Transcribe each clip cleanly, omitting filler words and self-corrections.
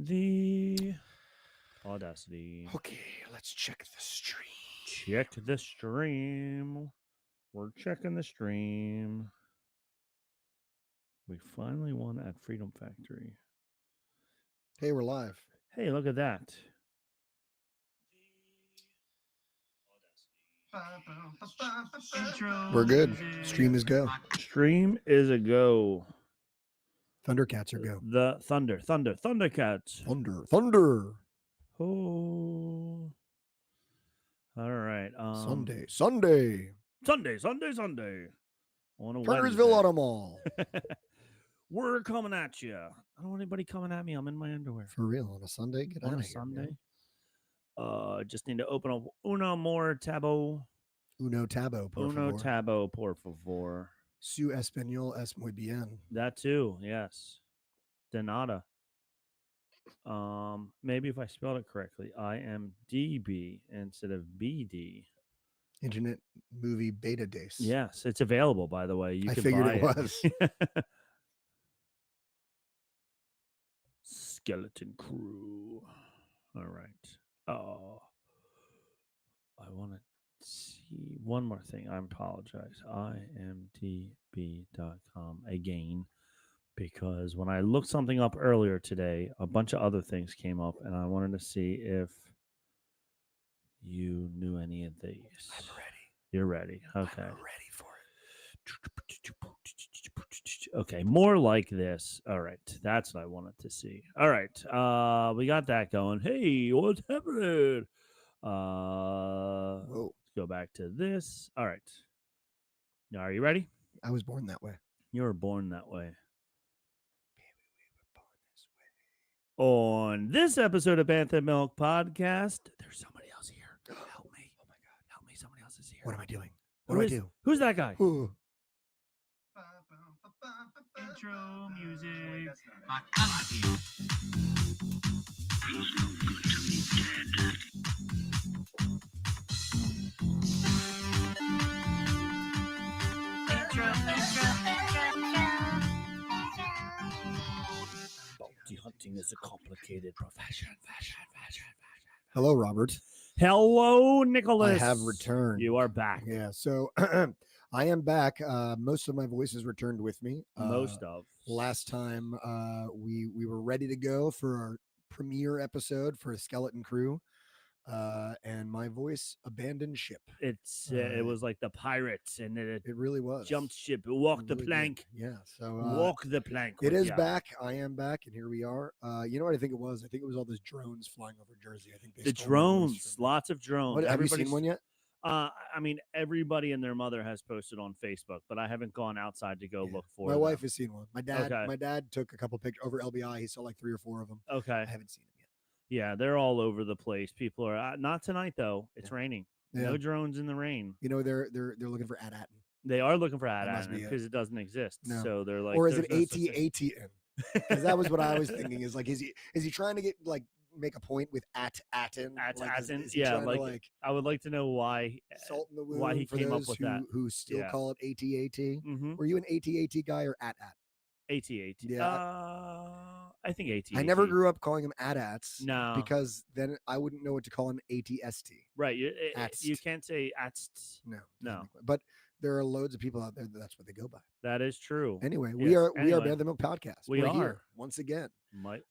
the Audacity. Okay, let's check the stream. Check the stream. We're checking the stream. We finally won at Freedom Factory. Hey, we're live. Hey, look at that. We're good. Stream is go. Stream is a go. Thundercats are go. The Thundercats. Thunder. Oh. All right. Sunday. On a Turnersville Wednesday. Auto Mall. We're coming at you. I don't want anybody coming at me. I'm in my underwear. For real, on a Sunday? Get On out a of here. Sunday. Man. Just need to open up uno more tabo. Uno tabo, por Uno favor. tabo, por favor. Su español es muy bien. That too, yes. De nada. Maybe if I spelled it correctly, IMDb instead of BD. Internet movie beta days. Yes, it's available, by the way. You I can figured buy it was. Skeleton Crew. All right. Oh, I want to see one more thing. I apologize. IMDb.com again, because when I looked something up earlier today, a bunch of other things came up, and I wanted to see if you knew any of these. I'm ready. You're ready. Okay. I'm ready for it. Okay, more like this. All right, that's what I wanted to see. All right, we got that going. Hey, what's happening? Whoa. Let's go back to this. All right. Now, are you ready? I was born that way. You were born that way. Baby, we were born this way. On this episode of Bantha Milk Podcast, there's somebody else here. Help me. Oh my God. Help me. Somebody else is here. What am I doing? What do I do? Who's that guy? Ooh. Intro music. Bounty hunting is a complicated profession. Hello, Robert. Hello, Nicholas. I have returned. You are back. Yeah, so I am back. Most of my voice is returned with me. Most of. Last time we were ready to go for our premiere episode for Skeleton Crew, and my voice abandoned ship. It was like the pirates, and it It really was. jumped ship, walked It the really did. plank, Yeah, so walk the plank. it with is ya. back. I am back, and here we are. You know what I think it was? I think it was all those drones flying over Jersey. I think they The stole my voice drones, from- lots of drones. What, have you seen Everybody's- one yet? I mean, everybody and their mother has posted on Facebook, but I haven't gone outside to go Yeah. look for My them. wife has seen one. My dad. Okay. My dad took a couple pictures over LBI. He saw like 3 or 4 of them. I Okay. haven't seen them yet. Yeah, they're all over the place. People are not tonight though. It's Yeah. raining. Yeah. No drones in the rain. You know they're looking for AT-AT. They are looking for That must AT-AT be it. because it doesn't exist. No. So they're like, Or is it "There's no such thing." AT-ATN? Because that was what I was thinking. Is like, is he trying to get like make a point with AT-ATN? AT-ATN? Is he Yeah, trying to, like, I would like to know why. salt in the wound why he for came up those with who, that. who still Yeah. call it AT-AT. Mm-hmm. Were you an AT-AT guy or AT-AT? AT-AT. Yeah. I think AT-AT. I never grew up calling him AT-ATs. No. Because then I wouldn't know what to call him AT-ST. Right. You Atst. can't say atst. No. No. doesn't make- But there are loads of people out there that's what they go by. That is true. Anyway, Yes, we are anyway. Bantha Milk Podcast. We We're are. here once again. Mike,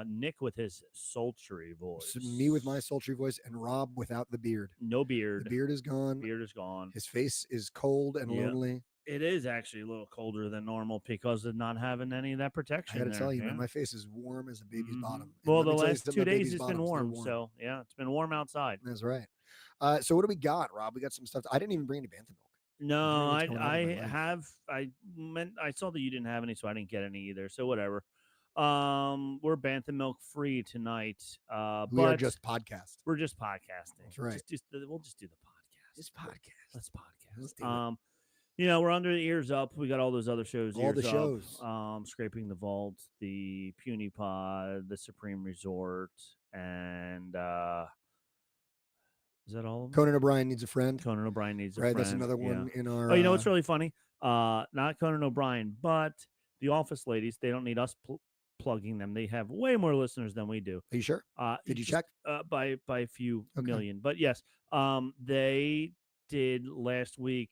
Nick with his sultry voice. So me with my sultry voice and Rob without the beard. no beard. The beard is gone. Beard is gone. His face is cold and Yeah. lonely. It is actually a little colder than normal because of not having any of that I protection. got to there, tell you, yeah. man, my face is warm as a baby's Mhm. bottom. And Well, let the me tell you last something, 2 my days baby's it's been bottom's still warm, so yeah, it's been warm outside. That's right. So what do we got, Rob? We got some stuff. I didn't even bring any Bantha Milk. No, what's going on I in my life. have. I saw that you didn't have any, so I didn't get any either. So whatever. We're Bantha Milk free tonight. We are but just podcast. we're just podcasting. That's right. We'll just do the podcast. Just podcast. Let's podcast. Let's do it. We're under the ears up. We got all those other shows. All Ears the Up, shows. Scraping the Vault, the Puny Pod, the Supreme Resort, and is that all of them? Conan O'Brien needs a friend. Conan O'Brien needs a Right, friend. that's another one yeah. in our. Oh, you know what's really funny? Not Conan O'Brien, but the Office ladies. They don't need us plugging them. They have way more listeners than we do. Are you sure? Did you Just, check? by a few Okay. million, but yes, they did last week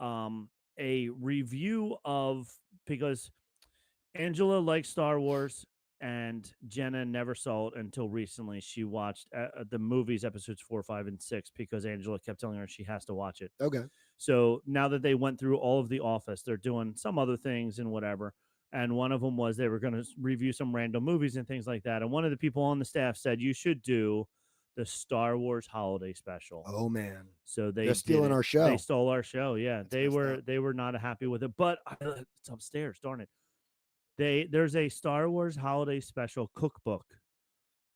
a review of, because Angela likes Star Wars and Jenna never saw it until recently. She watched the movies, episodes 4, 5, and 6, because Angela kept telling her she has to watch it. Okay. So now that they went through all of The Office, they're doing some other things and whatever. And one of them was they were going to review some random movies and things like that. And one of the people on the staff said, you should do the Star Wars holiday special. Oh man. So they They're stealing did it. our show. They stole our show. Yeah, That's messed up. they were not happy with it, but it's upstairs. Darn it. There's a Star Wars holiday special cookbook.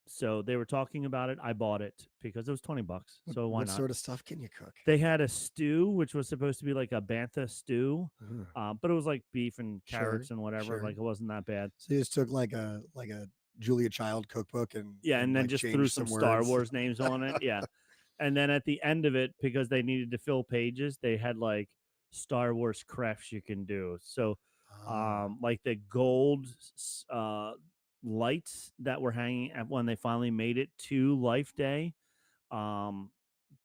So they were talking about it. I bought it because it was $20. So why What not? sort of stuff can you cook? They had a stew, which was supposed to be like a Bantha stew, Ugh. but it was like beef and Sure, carrots and whatever. sure. Like it wasn't that bad. So you just took like a Julia Child cookbook and And then like just threw changed some some Star words. Wars names on it. Yeah. And then at the end of it, because they needed to fill pages, they had like Star Wars crafts you can do. So Ah. like the gold lights that were hanging at when they finally made it to Life Day.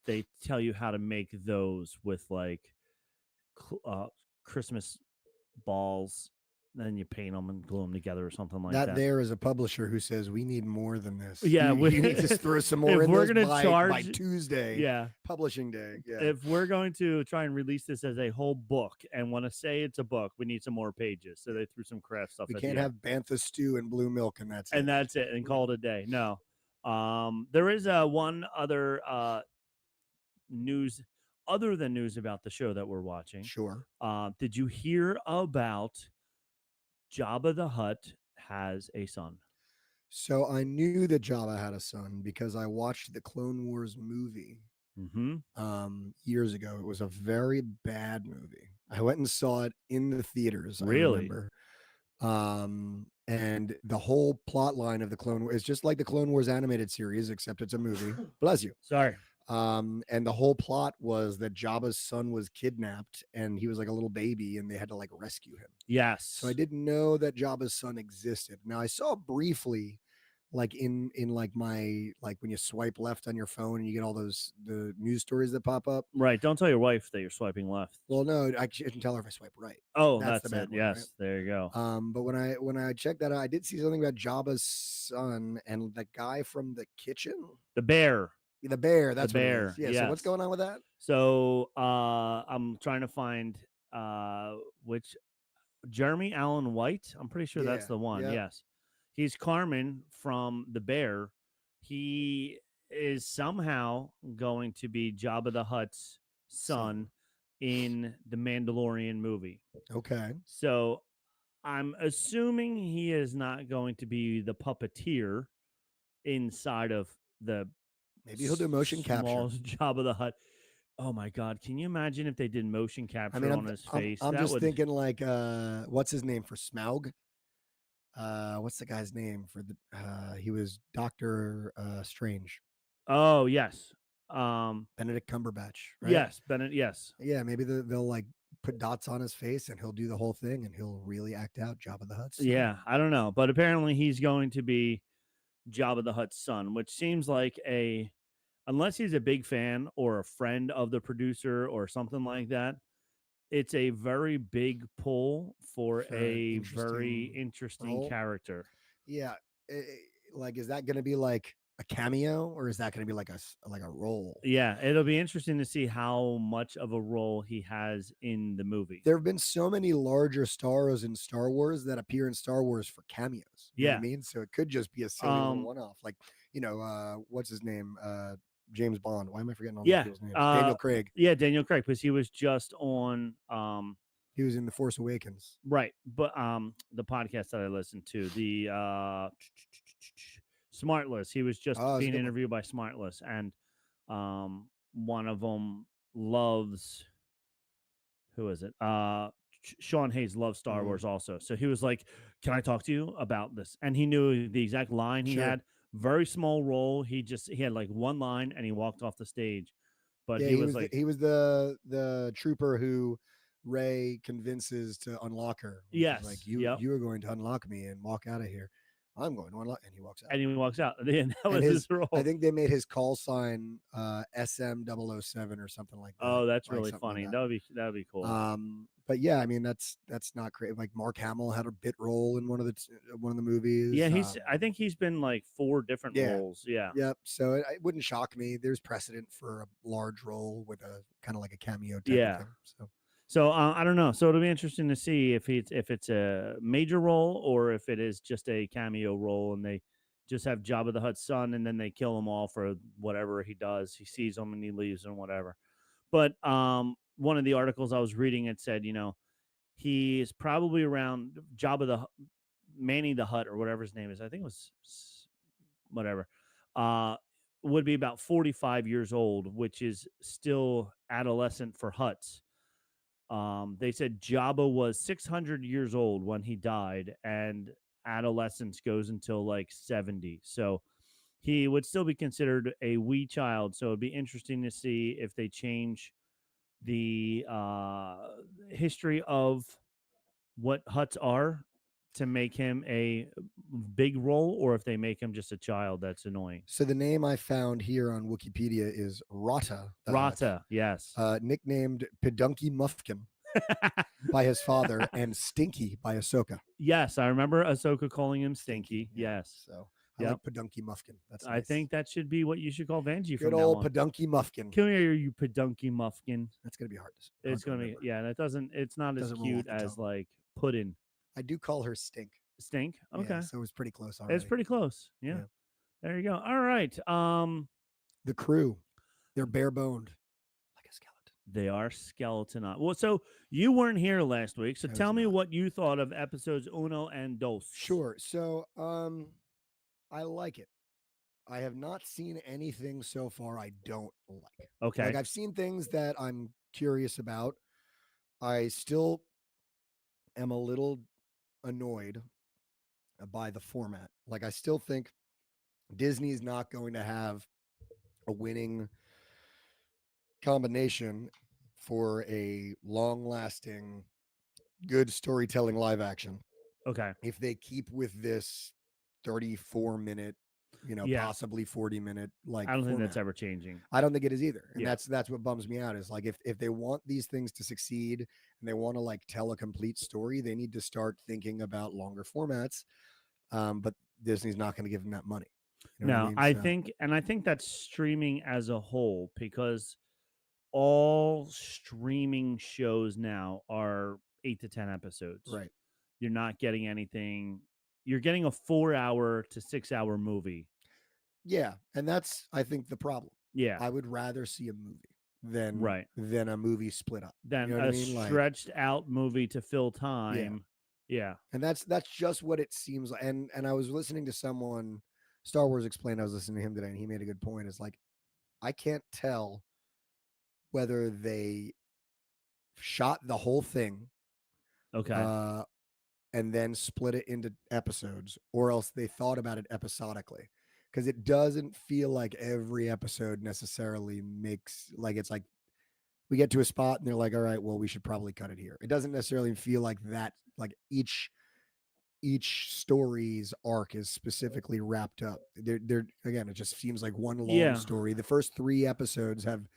They tell you how to make those with like Christmas balls. Then you paint them and glue them together or something like that. There is a publisher who says we need more than this. Yeah, you need to throw some more if in we're this gonna by charge, Tuesday. yeah, publishing day. Yeah. if we're going to try and release this as a whole book and want to say it's a book, we need some more pages. So they threw some craft stuff. We at can't the have Bantha stew and blue milk, and that's it. that's it, and call it a day. No, there is one other news, other than news about the show that we're watching. Sure. Did you hear about Jabba the Hutt has a son? So I knew that Jabba had a son because I watched the Clone Wars movie years ago. It was a very bad movie. I went and saw it in the theaters. Really? I remember. And the whole plot line of the Clone Wars is just like the Clone Wars animated series, except it's a movie. Bless you. Sorry. And the whole plot was that Jabba's son was kidnapped and he was like a little baby and they had to like rescue him. Yes. So I didn't know that Jabba's son existed. Now I saw briefly, like in like my, like when you swipe left on your phone and you get all the news stories that pop up. Right. Don't tell your wife that you're swiping left. Well, no, I shouldn't tell her if I swipe right. Oh, that's the bad it. one, Yes. right? There you go. But when I checked that out, I did see something about Jabba's son and the guy from the kitchen. The bear. The bear, that's the bear. What it is. Yeah. Yes. So what's going on with that? So I'm trying to find which Jeremy Allen White. I'm pretty sure that's the one. Yep. Yes. He's Carmen from The Bear. He is somehow going to be Jabba the Hutt's son in the Mandalorian movie. Okay. So I'm assuming he is not going to be the puppeteer inside of the Maybe he'll do motion capture. Jabba the Hutt. Oh my God! Can you imagine if they did motion capture on his face? I'm just thinking like, what's his name for Smaug? What's the guy's name for the? He was Doctor Strange. Oh yes, Benedict Cumberbatch. Right? Yes, Bennett. Yes. Yeah, maybe they'll like put dots on his face and he'll do the whole thing and he'll really act out Jabba the Hutt's son. Yeah, I don't know, but apparently he's going to be Jabba the Hutt's son, which seems like unless he's a big fan or a friend of the producer or something like that, it's a very big pull for a very interesting character. Yeah. Like, is that going to be like a cameo or is that going to be like a role? Yeah, it'll be interesting to see how much of a role he has in the movie. There have been so many larger stars in Star Wars that appear in Star Wars for cameos. You know what I mean? So it could just be a silly little one-off. Like, what's his name? James Bond. Why am I forgetting all these people's names? Daniel Craig. Yeah, Daniel Craig, because he was just on he was in The Force Awakens. Right. But the podcast that I listened to, the Smartless, he was just being interviewed by Smartless, and one of them loves, who is it? Sean Hayes loves Star Wars also. So he was like, can I talk to you about this? And he knew the exact line he had. Very small role. He had like one line and he walked off the stage. But he was like, he was the trooper who Ray convinces to unlock her, which is like, Yes. Yep. you are going to unlock me and walk out of here. I'm going to unlock, and he walks out. And he walks out. And that And was his I role. think they made his call sign SM007 or something like that. Oh, that's Like really something funny. like That would be cool. but yeah, I mean that's not great. Like Mark Hamill had a bit role in one of the movies. Yeah, I think he's been like 4 different Yeah. roles. Yeah. Yep. So it wouldn't shock me. There's precedent for a large role with a kind of like a cameo type Yeah. of thing. So So I don't know. So it'll be interesting to see if it's a major role or if it is just a cameo role and they just have Jabba the Hutt's son and then they kill him all for whatever he does. He sees them and he leaves and whatever. But one of the articles I was reading, it said, he is probably around Jabba Manny the Hutt or whatever his name is. I think it was whatever. Uh, would be about 45 years old, which is still adolescent for Hutts. They said Jabba was 600 years old when he died, and adolescence goes until like 70. So he would still be considered a wee child. So it'd be interesting to see if they change the history of what Huts are to make him a big role, or if they make him just a child that's annoying. so the name I found here on Wikipedia is Rata the Hutt, Rata, yes. nicknamed Pedunky Muffkin by his father and Stinky by Ahsoka. Yes, I remember Ahsoka calling him Stinky. Yeah. Yes. So I Yep. like Pedunky Muffkin. That's I nice. think that should be what you should call Vanjie Good from now old on. Pedunky Muffkin. Come here, you pedunky muffkin. That's gonna be hard to. It's gonna be, remember. yeah. That doesn't. It's not as Doesn't roll cute off the as tongue. like puddin. I do call her Stink. Stink. Okay, Yeah, so it was pretty close already. it's pretty close. Yeah. Yeah. There you go. All right. The crew, they're bare boned, like a skeleton. They are skeleton. Well, so you weren't here last week, so I was tell me not. what you thought of episodes uno and dos. Sure. So, I like it. I have not seen anything so far I don't like. Okay. Like I've seen things that I'm curious about. I still am a little annoyed by the format. Like I still think Disney's not going to have a winning combination for a long-lasting, good storytelling live action Okay. if they keep with this 34-minute, Yeah. possibly 40-minute like I don't think format. that's ever changing. I don't think it is either. And Yeah. that's what bums me out is like if they want these things to succeed and they want to like tell a complete story, they need to start thinking about longer formats. But Disney's not going to give them that money. You know what No, mean? I So- think that's streaming as a whole because all streaming shows now are 8 to 10 episodes. right. You're not getting anything. You're getting a 4-hour to 6-hour movie. Yeah, and that's I think the problem. Yeah. I would rather see a movie than Right. than a movie split up. Then You know what a I mean? Like- stretched out movie to fill time. Yeah. And that's just what it seems like. And I was listening to someone, Star Wars Explained. I was listening to him today, and he made a good point. It's like I can't tell whether they shot the whole thing, Okay. and then split it into episodes, or else they thought about it episodically. Because it doesn't feel like every episode necessarily makes like it's like we get to a spot and they're like, all right, well, we should probably cut it here. It doesn't necessarily feel like that, like each story's arc is specifically wrapped up. They're again, it just seems like one long Yeah. story. The first 3 episodes have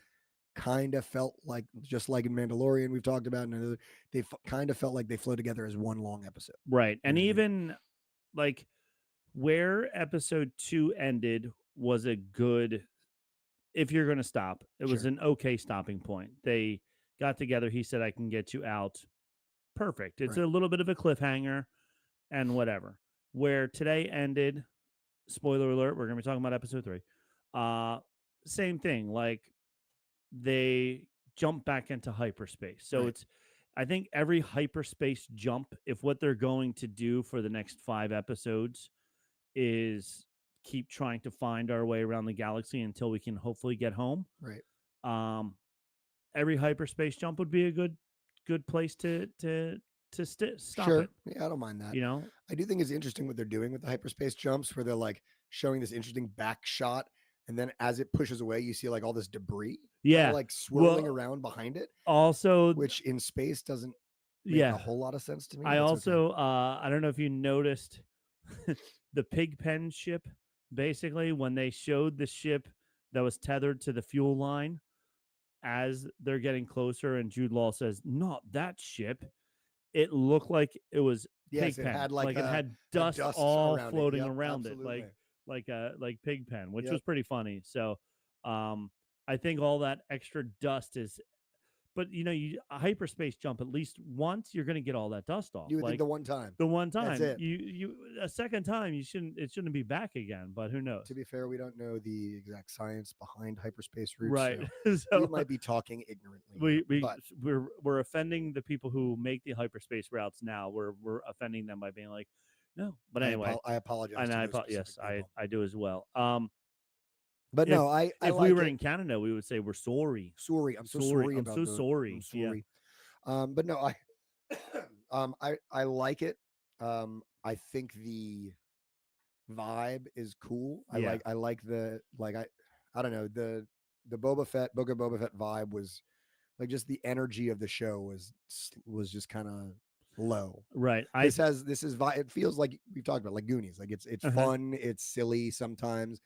kind of felt like, just like in Mandalorian, we've talked about, and they kind of felt like they flow together as one long episode. Right. And Mhm. even like where episode 2 ended was a good, if you're going to stop, it was Sure. an okay stopping point. They got together. He said, I can get you out. Perfect. It's Right. a little bit of a cliffhanger and whatever. Where today ended, spoiler alert, we're going to be talking about episode 3. Same thing. Like they jump back into hyperspace. So Right. it's, I think every hyperspace jump, if what they're going to do for the next 5 episodes is keep trying to find our way around the galaxy until we can hopefully get home. Right. Every hyperspace jump would be a good place to stop Sure. it. Yeah, I don't mind that. You know, I do think it's interesting what they're doing with the hyperspace jumps, where they're like showing this interesting back shot and then as it pushes away, you see like all this debris kind of Yeah. like swirling Well, around behind it, also, which in space doesn't make a yeah. whole lot of sense to me. I That's okay. also, I don't know if you noticed the Pigpen ship. Basically, when they showed the ship that was tethered to the fuel line, as they're getting closer, and Jude Law says, "Not that ship." It looked like it was Yes, it Pigpen, had like like it had a dust dust all around it. floating Yep, around it, absolutely. like Pigpen, which Yep. was pretty funny. So, I think all that extra dust is, but you a hyperspace jump at least once, you're going to get all that dust off. You would think Like the one time. the one That's time, it. you a second time, it shouldn't be back again. But who knows? To be fair, we don't know the exact science behind hyperspace routes, Right. so we So might be talking ignorantly. we here, but we're offending the people who make the hyperspace routes now. We're offending them by being like, no. But anyway, I apologize and to those yes, specific people. I do as well. But If no, I if we like were it. in Canada, we would say we're sorry. Sorry, I'm so Sorry. sorry I'm about so that. I'm sorry. Yeah. sorry. But no, I I like it. I think the vibe is cool. Yeah. I like the like I don't know, the Book of Boba Fett vibe was like just the energy of the show was just kind of low. Right. This is it feels like we've talked about like Goonies. Like it's Uh-huh. fun, it's silly sometimes.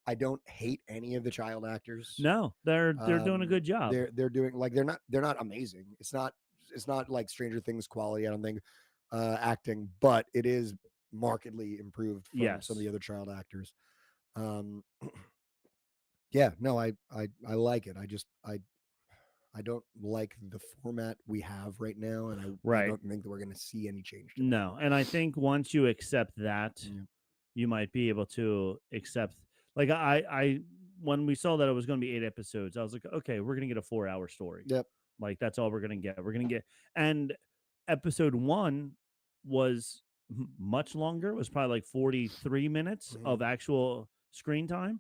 I don't hate any of the child actors. No, they're doing a good job. They're doing like they're not amazing. It's not like Stranger Things quality, I don't think, acting, but it is markedly improved from some of the Yes. other child actors. Um yeah, no, I like it. I don't like the format we have right now, and I Right. don't think that we're going to see any change to No. And I think once you accept that, that. Yeah. you might be able to accept, like I when we saw that it was going to be 8 episodes, I was like, okay, we're going to get a 4-hour story. Yep. Like that's all we're going to get. We're going to get, and episode 1 was much longer. It was probably like 43 minutes of Mhm. actual screen time.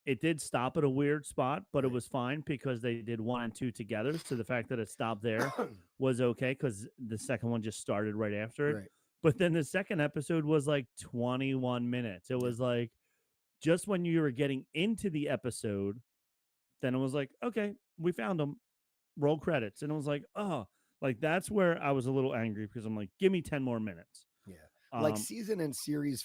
It did stop at a weird spot, but it Right. was fine because they did 1 and 2 together. So the fact that it stopped there was okay because the second one just started right after it. Right. But then the second episode was like 21 minutes. It Yeah. was like just when you were getting into the episode, then it was like, okay, we found them. Roll credits. And it was like, oh, like that's where I was a little angry because I'm like, give me 10 more minutes. Yeah. Like Um, season and series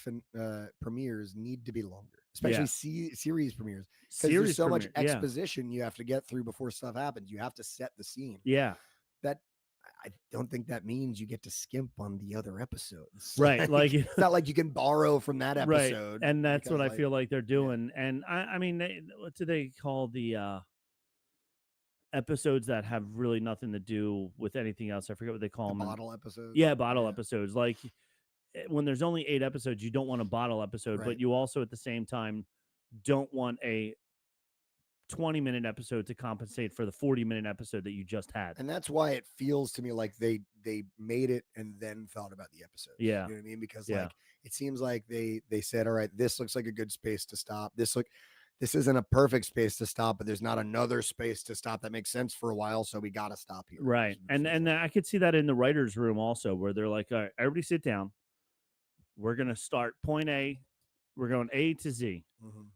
premieres need to be longer, yeah. especially series premieres, because there's Series so much premiere. Yeah. exposition you have to get through before stuff happens. You have to set the scene. Yeah. That I don't think that means you get to skimp on the other episodes. Right. Like it's not like you can borrow from that right. episode. And that's what because, I feel like they're doing. And I mean, what do they call the episodes that have really nothing to do with anything else? I forget what they call the them. bottle episodes. Yeah, bottle episodes. Like when there's only 8 episodes, you don't want a bottle episode, but Right. you also at the same time don't want a 20-minute episode to compensate for the 40-minute episode that you just had. And that's why it feels to me like they made it and then thought about the episodes. Yeah. You know what I mean? Because Yeah. like it seems like they said, all right, this looks like a good space to stop. This isn't a perfect space to stop, but there's not another space to stop that makes sense for a while, so we got to stop here. Right. And I could see that in the writers' room also, where they're like, all right, everybody sit down. We're gonna start point A. We're going A to Z. Mhm.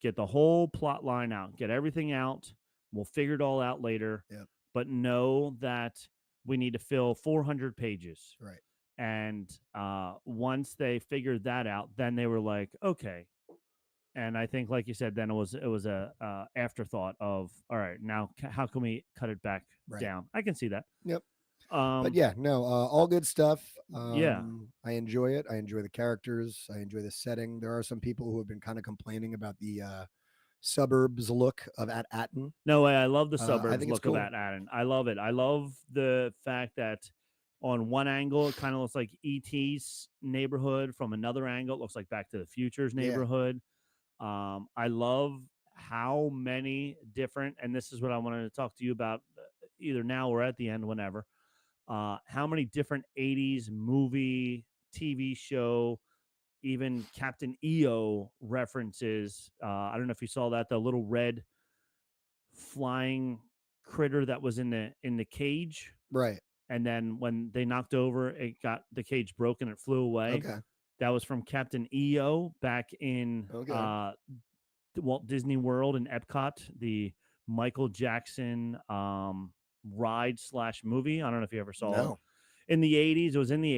Get the whole plot line out. Get everything out. We'll figure it all out later. Yep. But know that we need to fill 400 pages. Right. And once they figured that out, then they were like, okay. And I think, like you said, then it was a afterthought of, all right, now how can we cut it back down? I can see that. Yep. But yeah, no, all good stuff. Yeah. I enjoy it. I enjoy the characters. I enjoy the setting. There are some people who have been kind of complaining about the suburbs look of At Atten. No way. I love the I suburbs think it's look cool. of At Atten. I love it. I love the fact that on one angle, it kind of looks like E.T.'s neighborhood. From another angle, it looks like Back to the Future's neighborhood. I love how many different, and this is what I wanted to talk to you about either now or at the end, whenever, how many different 80s movie, TV show, even Captain EO references. I don't know if you saw that, the little red flying critter that was in the cage. Right. And then when they knocked over, it got the cage broken. It flew away. Okay. That was from Captain EO back in Okay. Walt Disney World in Epcot, the Michael Jackson ride slash movie. I don't know if you ever saw it No, in the 80s. It was in the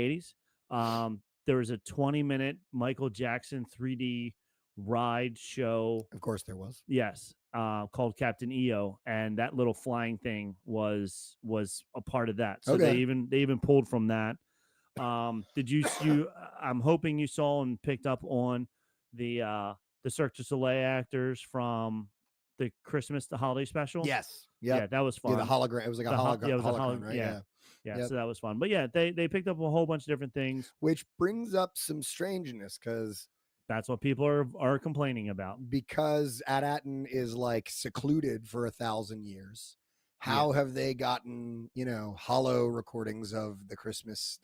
80s. There was a 20-minute Michael Jackson 3D ride show. of course there was. Yes, called Captain EO, and that little flying thing was a part of that. So Okay. they even pulled from that. Did you? I'm hoping you saw and picked up on the Cirque du Soleil actors from the holiday special. Yes. Yeah, Yep. that was Yeah, the fun. hologram. It was like a Yeah, it was a holocron, right? yeah, Yeah. yeah. Yep. So that was fun. But yeah, they picked up a whole bunch of different things. Which brings up some strangeness That's what people are complaining about. because At-Atten is like secluded for 1,000 years. Yeah. How have they gotten, hollow recordings of the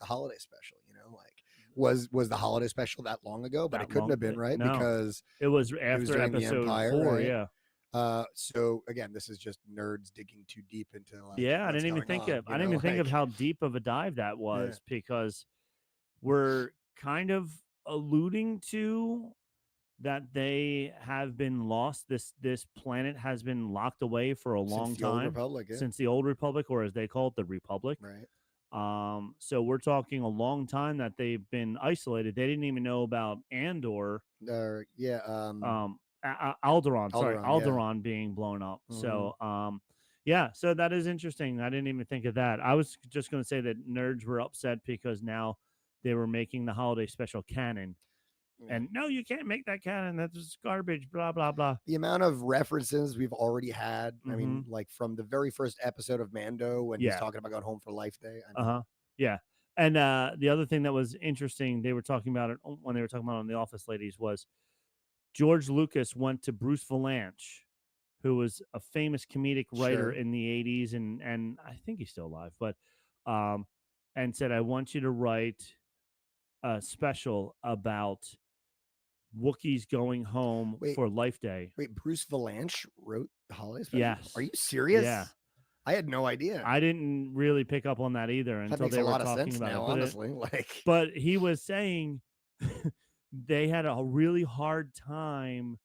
holiday special? Like was the holiday special that long ago? But That it couldn't long? have been, right? No, Because it was it was after during the episode Empire, 4. right? Yeah. So again, this is just nerds digging too deep into like Yeah, what's going on, I didn't even think of like, how deep of a dive that yeah, was because we're kind of alluding to that they have been lost. This planet has been locked away for a since long the old time Republic, yeah, since the old Republic, or as they call it, the Republic. right. So we're talking a long time that they've been isolated. They didn't even know about Andor, Yeah, Alderaan, sorry, Alderaan, yeah. Alderaan being blown up. Mhm. So, yeah, so that is interesting. I didn't even think of that. I was just going to say that nerds were upset because now they were making the holiday special canon. Yeah. And no, you can't make that canon. That's just garbage, blah, blah, blah. The amount of references we've already had, I Mhm. mean, like from the very first episode of Mando when he's Yeah. talking about going home for Life Day. I Uh mean, huh. Yeah. And the other thing that was interesting, they were talking about it when they were talking about it on The Office Ladies, was George Lucas went to Bruce Valanche, who was a famous comedic writer Sure. in the 80s, and I think he's still alive, but and said, I want you to write a special about Wookiees going home Wait. for Life Day. Wait, Bruce Valanche wrote the holiday special? Yes. Are you serious? Yeah. I had no idea. I didn't really pick up on that either That until makes they a were lot of talking sense about now, it. honestly. Like, But he was saying they had a really hard time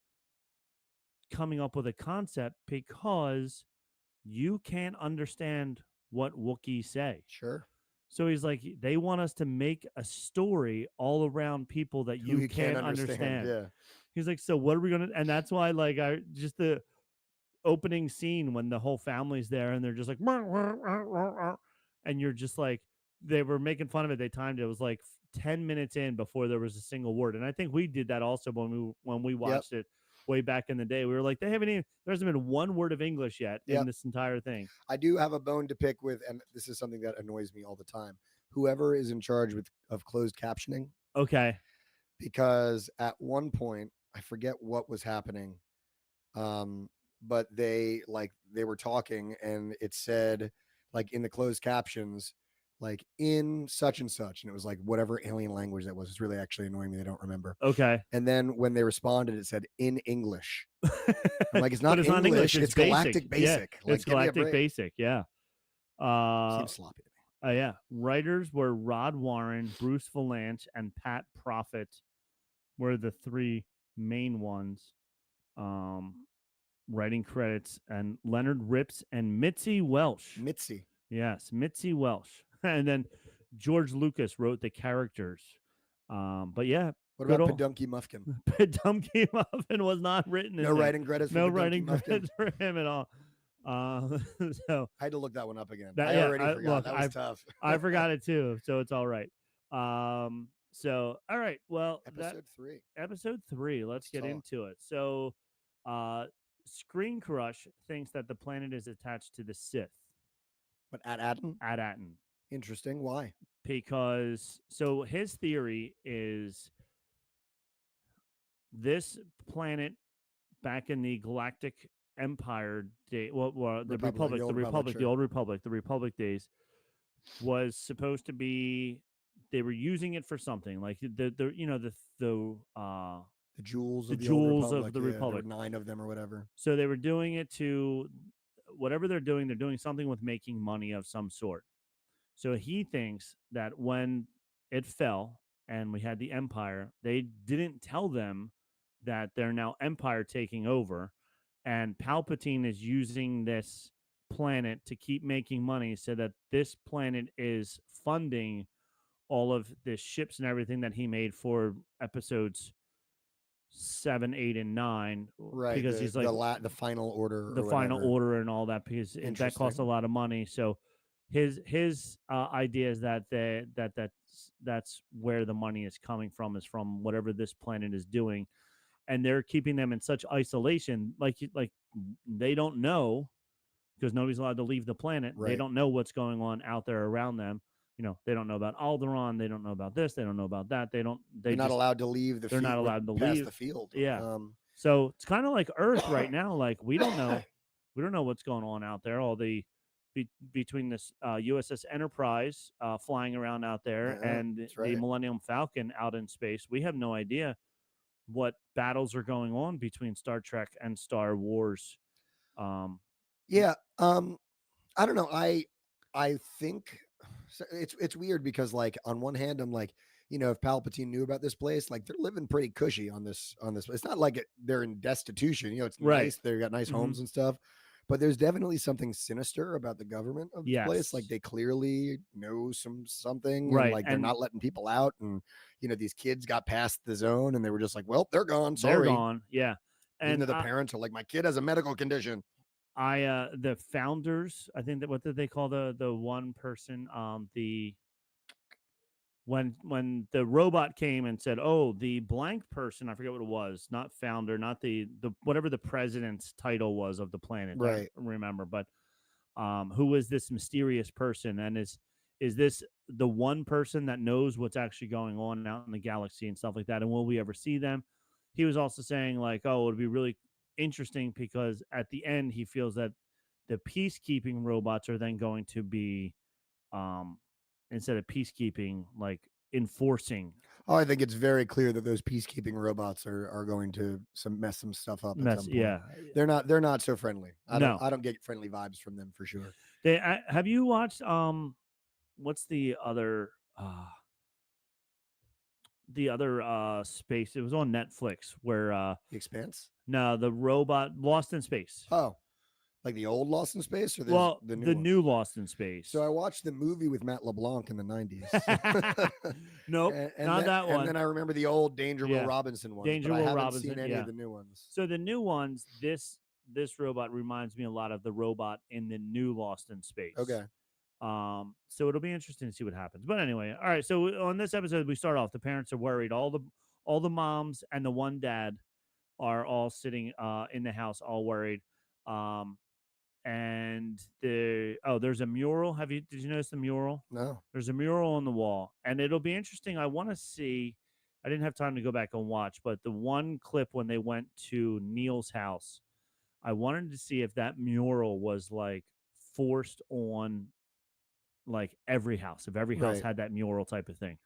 coming up with a concept because you can't understand what Wookiees say. sure. So he's like, they want us to make a story all around people that Who you can't understand. Yeah. He's like, so what are we gonna? And that's why, like, I just the opening scene when the whole family's there and they're just like, "Rah, rah, rah, rah, rah," and you're just like, they were making fun of it. They timed it. It was like 10 minutes in before there was a single word. And I think we did that also when we watched it way back in the day. We were like, there hasn't been one word of English yet in this entire thing. I do have a bone to pick with, and this is something that annoys me all the time. Whoever is in charge of closed captioning. Okay. Because at one point, I forget what was happening. But they were talking and it said like in the closed captions, like in such and such, and it was like whatever alien language that was. It's really actually annoying me. I don't remember. Okay. And then when they responded, it said in English. I'm like, it's not But it's English. not English. It's Galactic Basic. Yeah, Like, it's Galactic Basic. Yeah. Seems sloppy to me. Yeah. Writers were Rod Warren, Bruce Valanche, and Pat Prophet were the three main ones. Writing credits, and Leonard Rips and Mitzi Welsh. Mitzi. Yes, Mitzi Welsh. And then George Lucas wrote the characters. But yeah. What about Pedunky Muffkin? Pedunky Muffin was not written in No writing credits for no Pedunky writing Muffkin. credits for him at all. So I had to look that one up again. That, I yeah, already forgot. look, That was tough. I forgot it too, so it's all right. So all right, well, Episode 3. Let's get into it. So, Screen Crush thinks that the planet is attached to the Sith. But At-Atten? At-Atten. Interesting. Why? Because so his theory is this planet back in the Galactic Empire day, the Republic, sure. the old Republic, the Republic days, was supposed to be. They were using it for something like the jewels of the Republic. There were 9 of them or whatever. So they were doing it to whatever they're doing something with making money of some sort. So he thinks that when it fell and we had the Empire, they didn't tell them that they're now Empire taking over, and Palpatine is using this planet to keep making money so that this planet is funding all of the ships and everything that he made for episodes 7, 8, and 9, Right. because he's like The final order the or final whatever. order and all that, because that costs a Interesting. lot of money. So his idea is that that's where the money is coming from, is from whatever this planet is doing, and they're keeping them in such isolation, like they don't know, because nobody's allowed to leave the planet. They Right. don't know what's going on out there around them. They don't know about Alderaan. They don't know about this. They don't know about that. They don't. They They're not just allowed to leave the they're not field allowed to past leave. the field. Yeah. So it's kind of like Earth right now. Like we don't know what's going on out there. All the between this USS Enterprise flying around out there and That's the right. Millennium Falcon out in space, we have no idea what battles are going on between Star Trek and Star Wars. Um, Yeah. I don't know. I think it's weird because like on one hand I'm like, if Palpatine knew about this place, like they're living pretty cushy on this. It's not like they're in destitution. It's Right. nice. They've got nice Mhm. homes and stuff. But there's definitely something sinister about the government of the place. Like Yes. they clearly know something, and Right. like they're And not letting people out. And these kids got past the zone, and they were just like, "Well, they're gone. they're Sorry." gone. Yeah. Even And though the parents are like, "My kid has a medical condition." the founders, I think that, what did they call the one person, the when the robot came and said, "Oh, the blank person," I forget what it was, not founder, not the whatever the president's title was of the planet. I don't Right. remember, but who was this mysterious person, and is this the one person that knows what's actually going on out in the galaxy and stuff like that, and will we ever see them? He was also saying like, oh, it'd be really interesting because at the end he feels that the peacekeeping robots are then going to be, um instead of peacekeeping, like enforcing Oh, I think it's very clear that those peacekeeping robots are going to mess some stuff up at mess. some point. Yeah. They're not so friendly. No. I don't get friendly vibes from them for sure. Have you watched what's the other space, it was on Netflix, where The Expanse? no, the robot Lost in Space. Oh, like the old Lost in Space or Well, the new the one? new Lost in Space. So I watched the movie with Matt LeBlanc in the 90s. Nope, not that one. And then I remember the old Danger Will Yeah. Robinson ones, Danger but I Will haven't Robinson, seen any yeah. of the new ones. So the new ones, this robot reminds me a lot of the robot in the new Lost in Space. Okay. So it'll be interesting to see what happens. But anyway, all right. So on this episode, we start off. The parents are worried. All the moms and the one dad are all sitting in the house, all worried. And there's a mural. Did you notice the mural? No. There's a mural on the wall, and it'll be interesting. I want to see. I didn't have time to go back and watch, but the one clip when they went to Neil's house, I wanted to see if that mural was like forced on like every house, if every house Right. had that mural type of thing.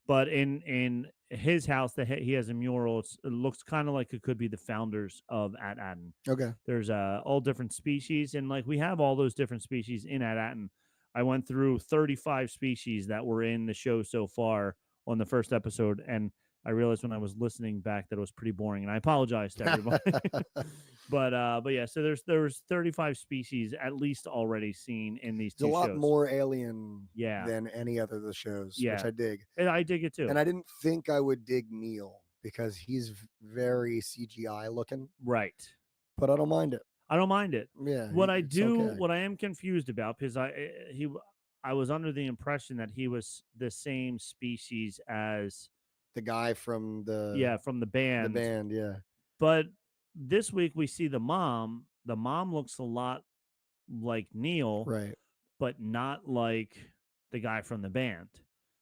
But in his house, that he has a mural. It looks kind of like it could be the founders of At Aden. Okay. There's all different species, and like we have all those different species in At Aden. I went through 35 species that were in the show so far on the first episode, and I realized when I was listening back that it was pretty boring, and I apologize to everybody. But yeah, so there's 35 species at least already seen in these two There's a lot shows. more alien Yeah. than any other of the shows, Yeah. which I dig. And I dig it too. And I didn't think I would dig Neil because he's very CGI looking, Right. but I don't mind it. I don't mind it. Yeah. What I it's do, okay. what I am confused about, because I was under the impression that he was the same species as The guy from from the band. The band, yeah. But this week we see the mom. The mom looks a lot like Neil, Right. but not like the guy from the band.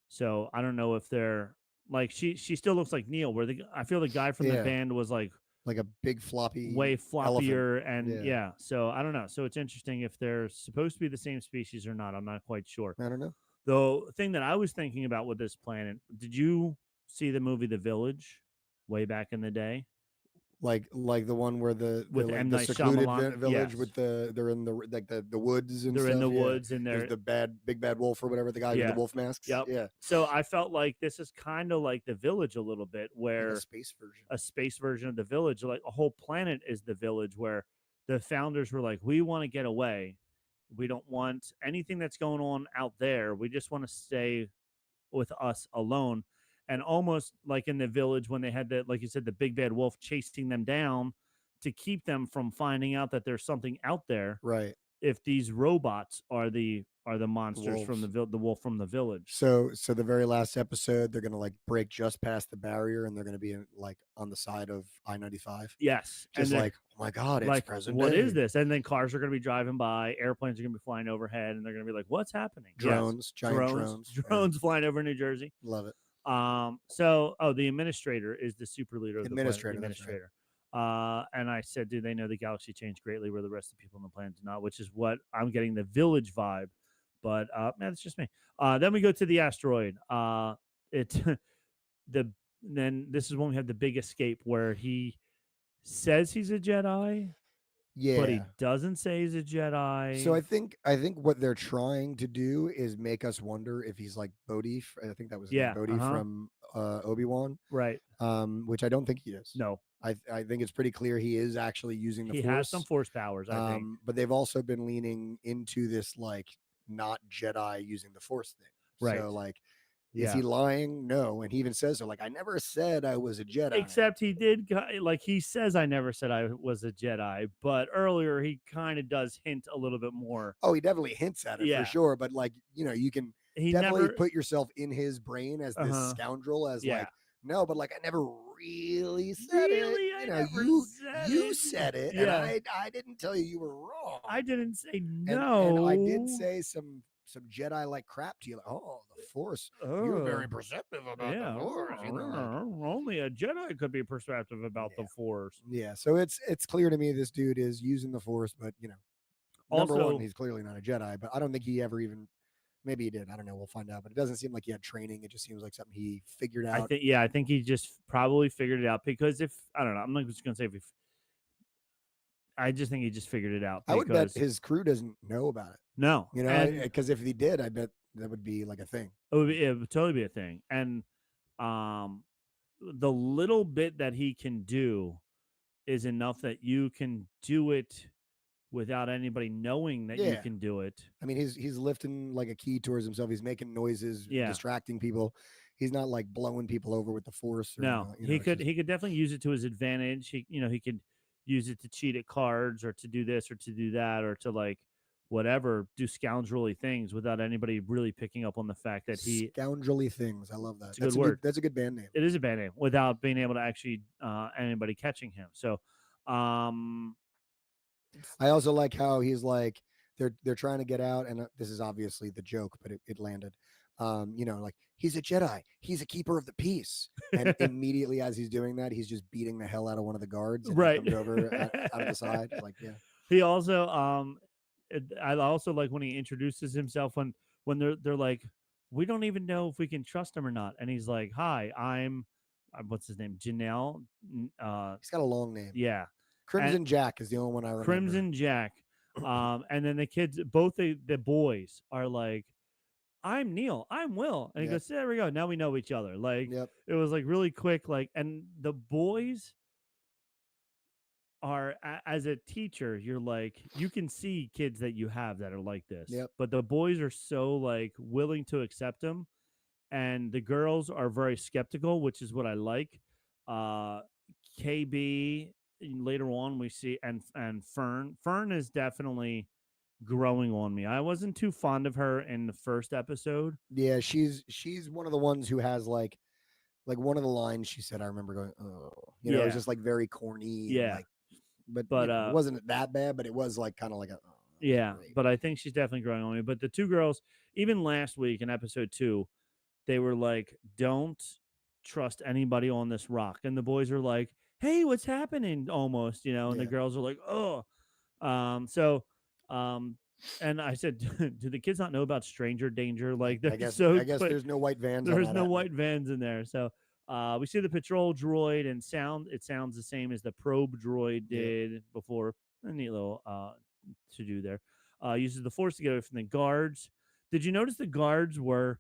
So I don't know if they're like she still looks like Neil. I feel the guy from the Yeah. band was like a big floppy way floppier elephant. and Yeah. so I don't know. So it's interesting if they're supposed to be the same species or not. I'm not quite sure. I don't know. The thing that I was thinking about with this planet, did you see the movie The Village way back in the day? like the one where the with like M the Night secluded Shyamalan. village Yes, with they're in the like the woods and they're in stuff. the Yeah, woods and there's they're the big bad wolf or whatever, the guy with the yeah, wolf masks. yep. Yeah, So I felt like this is kind of like the Village a little bit, like a where space version. a space version of the Village, like a whole planet is the Village, where the founders were like, we want to get away. We don't want anything that's going on out there. We just want to stay with us alone. And almost like in the Village when they had that, like you said, the big bad wolf chasing them down to keep them from finding out that there's something out there. Right, If these robots are the the monsters from wolves. the wolf from the Village. So the very last episode, they're gonna like break just past the barrier, and they're gonna be like on the side of I-95, Yes, and just they're like, oh my god, it's like, present what is day. this? And then cars are going to be driving by, airplanes are going to be flying overhead, and they're going to be like, what's happening? Yes, Drones, giant drones. Yeah, drones flying over New Jersey. love it. So, the administrator is the super leader of the planet, the Administrator, that's right. administrator. And I said, do they know the galaxy changed greatly where the rest of the people on the planet do not? Which is what I'm getting the Village vibe. But man, it's just me. Then we go to the asteroid. It the then this is when we have the big escape where he says he's a Jedi, but he Yeah. doesn't say he's a So Jedi. I think what they're trying to do is make us wonder if he's like Bodhi. I think that was his name, Yeah, Bodhi from Obi-Wan. right. Which I don't think he is. No, I think it's pretty clear he is actually using the he has some Force. force powers, I think. But they've also been leaning into this like not Jedi using the Force thing. Right. So like, is Yeah. he lying? No. And he even says so. Like, I never said I was a Jedi. Except he did, like he says, I never said I was a Jedi, but earlier he kind of does hint a little bit more. Oh, he definitely hints at it Yeah. for sure. But like, you can He definitely never, put yourself in his brain as this Uh-huh. scoundrel, as Yeah. like, no, but like I never really said really, it. I You know, never you said you it. said it, and Yeah. I didn't tell you were wrong. I didn't say And I did no. say some Jedi like crap to you. Like, oh, the Force. You're very perceptive about Yeah, the Force. You know, like, only a Jedi could be perceptive about Yeah. the Force. yeah. So it's clear to me this dude is using the Force, but number one, Also, he's clearly not a Jedi. But I don't think he ever even. Maybe he did. I don't know. We'll find out. But it doesn't seem like he had training. It just seems like something he figured out. I think he just probably figured it out because if I don't know, I'm not just gonna say if I just think he just figured it out I would bet because his crew doesn't know about it. no, and Because if he did, I bet that would be like a thing. it would totally be a thing. And um, the little bit that he can do is enough that you can do it without anybody knowing that you Yeah. can do it. I mean, he's lifting like a key towards himself. He's making noises, Yeah. distracting people. He's not like blowing people over with the Force. Or, No, he he could definitely use it to his advantage. He could use it to cheat at cards or to do this or to do that or to like whatever, do scoundrelly things without anybody really picking up on the fact that he scoundrelly things. I love that. It's a good word. That's a good band name. it is a bad name without being able to actually anybody catching him. So I also like how he's like they're trying to get out, and this is obviously the joke, but it landed. Like he's a Jedi, he's a keeper of the peace, and immediately as he's doing that, he's just beating the hell out of one of the guards, and Right. he comes over out of the side. It's like, yeah, he also I also like when he introduces himself when they're like, we don't even know if we can trust him or not, and he's like, hi, I'm what's his name, Janelle. he's got a long name. Yeah, Crimson Jack is the only one I remember. Crimson Jack. And then the kids, both the boys are like, I'm Neil, I'm Will. And he Yep. goes, there we go. Now we know each other. Like, Yep. it was like really quick. Like, and the boys are, as a teacher, you're like, you can see kids that you have that are like this. Yep. But the boys are so like willing to accept them. And the girls are very skeptical, which is what I like. KB, later on we see, and Fern is definitely growing on me. I wasn't too fond of her in the first episode. Yeah, she's one of the ones who has like one of the lines she said. I remember going, oh, it was Yeah. just like very corny. Yeah. But it it wasn't that bad. But it was like kind of like a yeah. great. But I think she's definitely growing on me. But the two girls, even last week in episode 2, they were like, "Don't trust anybody on this rock," and the boys are like, "Hey, what's happening?" Almost, and the Yeah. girls are like, "Oh." And I said, "Do the kids not know about stranger danger?" Like, I guess so I guess there's no white vans. there's on no that white vans in there. So We see the patrol droid and sound. It sounds the same as the probe droid Yep. did before. A neat little to do there. Uses the force to get away from the guards. Did you notice the guards were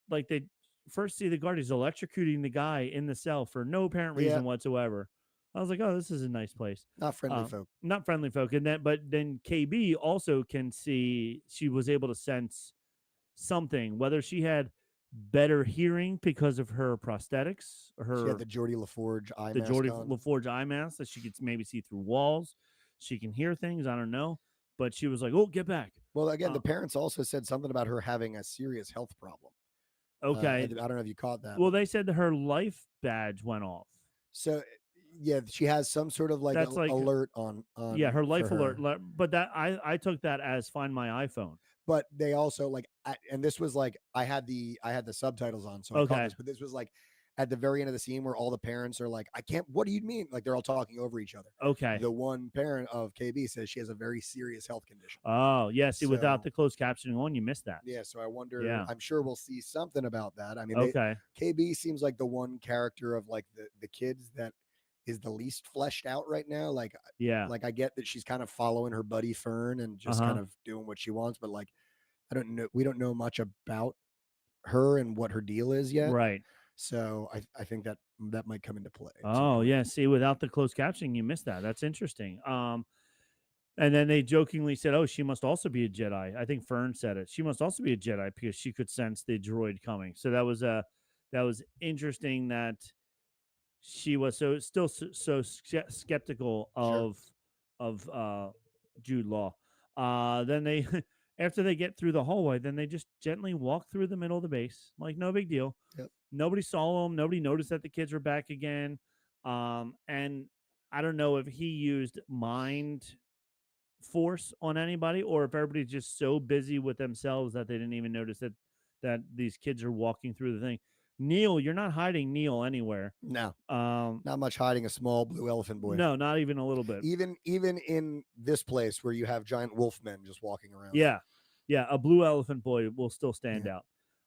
like they first see the guard is electrocuting the guy in the cell for no apparent Yeah. reason whatsoever. I was like, oh, this is a nice place. Not friendly folk. Not friendly folk. And then, but then KB also can see. She was able to sense something, whether she had better hearing because of her prosthetics, She had her the Geordie LaForge eye the mask Geordie on. LaForge eye mask that she could maybe see through walls. She can hear things. I don't know, but she was like, "Oh, get back." Well, again, the parents also said something about her having a serious health problem. Okay. I don't know if you caught that. Well, they said that her life badge went off. So, yeah, she has some sort of like That's like alert on. Yeah, her for life alert. her. But that I took that as Find My iPhone. But they also like, and this was like I had the subtitles on, so I caught Okay. this. But this was like at the very end of the scene where all the parents are like, "I can't. What do you mean?" Like they're all talking over each other. Okay. The one parent of KB says she has a very serious health condition. Oh, yeah. See, without So- the closed captioning on, you missed that. Yeah, so I wonder. Yeah. I'm sure we'll see something about that. I mean, Okay. KB seems like the one character of like the kids that is the least fleshed out right now. Like, Yeah. like I get that she's kind of following her buddy Fern and just kind of doing what she wants, but like I don't know, we don't know much about her and what her deal is yet. Right. So I think that might come into play. Oh, yeah. See, without the closed captioning, you missed that. That's interesting. And then they jokingly said, "Oh, she must also be a Jedi." I think Fern said it. She must also be a Jedi because she could sense the droid coming. So that was interesting that she was still so skeptical Sure. of Jude Law. Then they after they get through the hallway, then they just gently walk through the middle of the base, like no big deal. Yep. Nobody saw them. Nobody noticed that the kids were back again. And I don't know if he used mind force on anybody or if everybody's just so busy with themselves that they didn't even notice that these kids are walking through the thing. Neil, you're not hiding Neil anywhere. No, Um, not much hiding a small blue elephant boy. no, not even a little bit. Even in this place where you have giant wolf men just walking around. Yeah, yeah, a blue elephant boy will still stand out.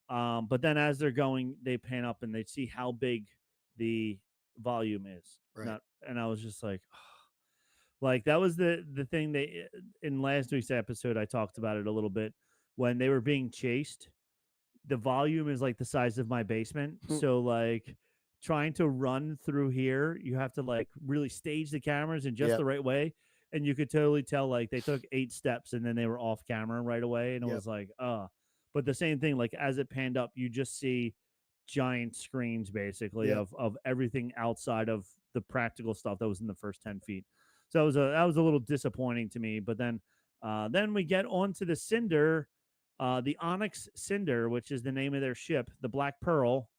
But then as they're going, they pan up and they see how big the volume is. Right. And I was just like, like that was the thing they in last week's episode. I talked about it a little bit when they were being chased. The volume is like the size of my basement. So like trying to run through here, you have to like really stage the cameras in just the right way. And you could totally tell like they took 8 steps and then they were off camera right away. And it was like, but the same thing, like as it panned up, you just see giant screens basically of everything outside of the practical stuff that was in the first 10 feet. So that was a little disappointing to me. But then we get onto the Cinder. The Onyx Cinder, which is the name of their ship, the Black Pearl,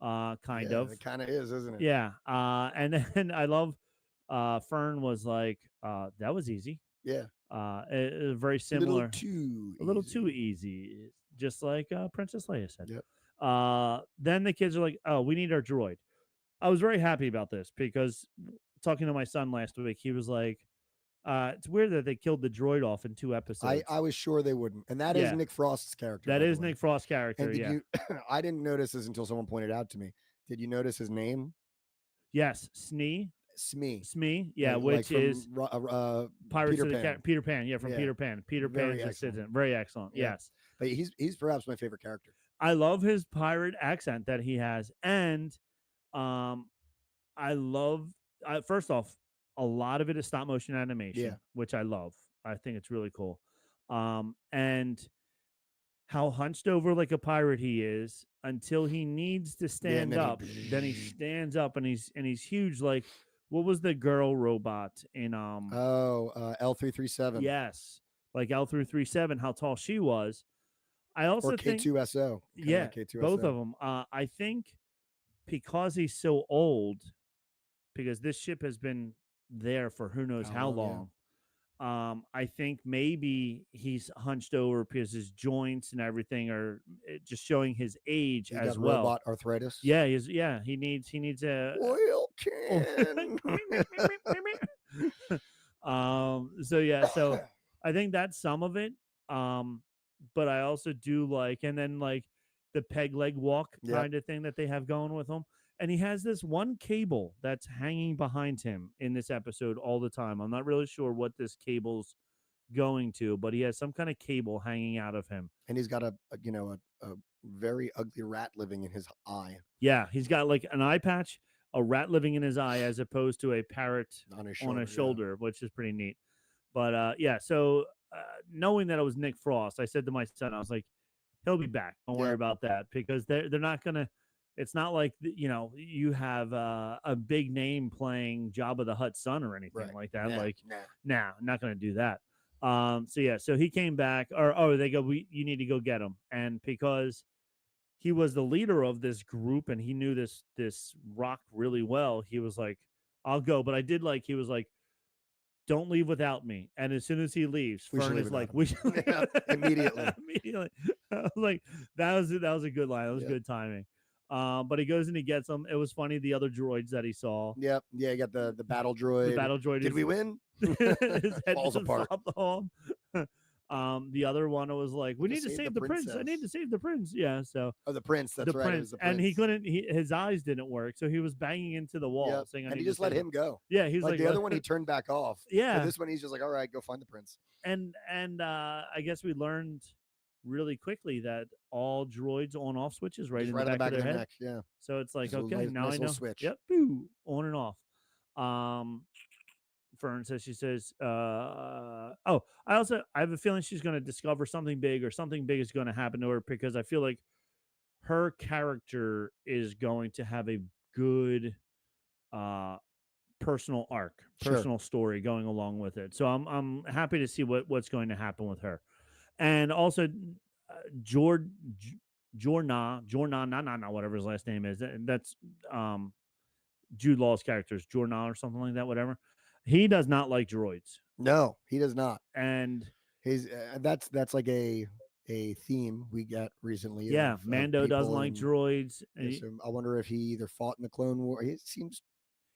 kind of. It kind of is, isn't it? Yeah. And then I love Fern was like, that was easy. Yeah. Very similar. A little too easy. Just like Princess Leia said. Yep. Then the kids are like, oh, we need our droid. I was very happy about this because talking to my son last week, he was like, it's weird that they killed the droid off in 2 episodes. I was sure they wouldn't. And that is Nick Frost's character. That is Nick Frost's character. And did you I didn't notice this until someone pointed out to me. Did you notice his name? Yes, Smee. Yeah, which is Pirates of the Peter Pan. Yeah, from Peter Pan. Peter Pan's assistant. Very excellent. Yeah. Yes. But he's perhaps my favorite character. I love his pirate accent that he has. And I love first off, a lot of it is stop motion animation, which I love. I think it's really cool. And how hunched over like a pirate he is until he needs to stand up. Then he stands up and he's huge. Like what was the girl robot in L337? Yes, like L337. How tall she was. I also think K2SO. Yeah, K2SO. Both of them. I think because he's so old, because this ship has been there for who knows how long. I think maybe he's hunched over because his joints and everything are just showing his age as well. Robot arthritis. Yeah, he needs a oil can. So I think that's some of it. But I also do like, and then like the peg leg walk kind of thing that they have going with them. and he has this one cable that's hanging behind him in this episode all the time. I'm not really sure what this cable's going to, but he has some kind of cable hanging out of him. And he's got a very ugly rat living in his eye Yeah, he's got like an eye patch, a rat living in his eye, as opposed to a parrot on his on shoulder. a shoulder, which is pretty neat. But yeah, so knowing that it was Nick Frost, I said to my son, I was like, he'll be back. Don't worry Yeah. about that, because they're not gonna. It's not like you have a big name playing Jabba the Hutt's son or anything Right. like that. Nah, Like, nah. nah, not gonna do that. So yeah, so he came back, or they go, you need to go get him, and because he was the leader of this group and he knew this rock really well, he was like, I'll go. But I did like, he was like, don't leave without me. And as soon as he leaves, We should Fern leave is without like, him. we should Yeah, immediately. immediately. I was like, that was a good line. That was Yep. good timing. But he goes and he gets them. It was funny, the other droids that he saw. Yep. Yeah, you got the battle droid. The battle droid. Did we win? His head Falls just apart. flopped off. The other one was like, we need to save the prince. I need princess. to save the prince. Yeah, so Oh, the prince. That's the right. It prince, was the and prince. he couldn't. His eyes didn't work, so he was banging into the wall, Yep. saying, "I And need he to just let save him go. Yeah, he was Like like the other one, he turned back off. Yeah. But this one, he's just like, all right, go find the prince. And I guess we learned really quickly that all droids on off switches right Just in right the on back, of their head. neck. Yeah. So it's like, Just a okay, nice- now nice I little know. switch. Yep, boo, on and off. Fern says, she says, oh, I have a feeling she's going to discover something big, or something big is going to happen to her, because I feel like her character is going to have a good personal arc, Sure. personal story going along with it. So I'm happy to see what's going to happen with her. And also Jord Jorna, whatever his last name is. That's Jude Law's characters, Jorna or something like that, whatever. He does not like droids. No, he does not. And He's that's like a theme we get recently. yeah, of Mando doesn't people like and- droids. yeah, so I wonder if he either fought in the Clone War. He seems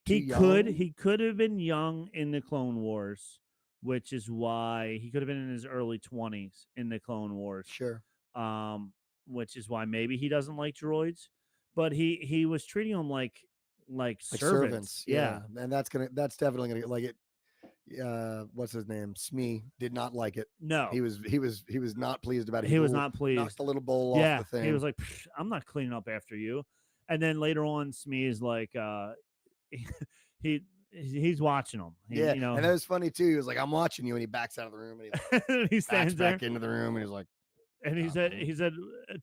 too He young. could have been young in the Clone Wars, which is why he could have been in his early 20s in the Clone Wars. Sure. Which is why maybe he doesn't like droids, but he was treating them like servants. Yeah. And that's definitely gonna like it. What's his name? Smee did not like it. No, He was not pleased about it. he was not pleased. Knocked the little bowl Yeah, off the thing. he was like, I'm not cleaning up after you. And then later on, Smee is like, he's watching them. Yeah, you know, and that was funny too. He was like, "I'm watching you," and he backs out of the room and he he stands backs there. back into the room and he's like, And he "Oh, said, man."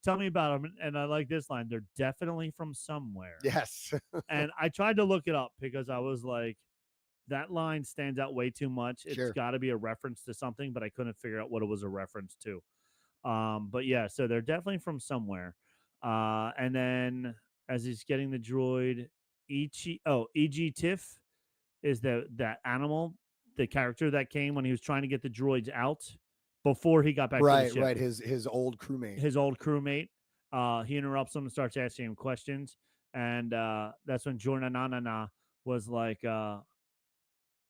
tell me about them. And I like this line. They're definitely from somewhere. "Yes." And I tried to look it up, because I was like, that line stands out way too much. It's Sure. got to be a reference to something, but I couldn't figure out what it was a reference to. But yeah, so they're definitely from somewhere. And then as he's getting the droid, E.G. Tiff is that animal, the character that came when he was trying to get the droids out before he got back to the right, ship. right. His old crewmate. His old crewmate. He interrupts him and starts asking him questions. And that's when Jorna was like,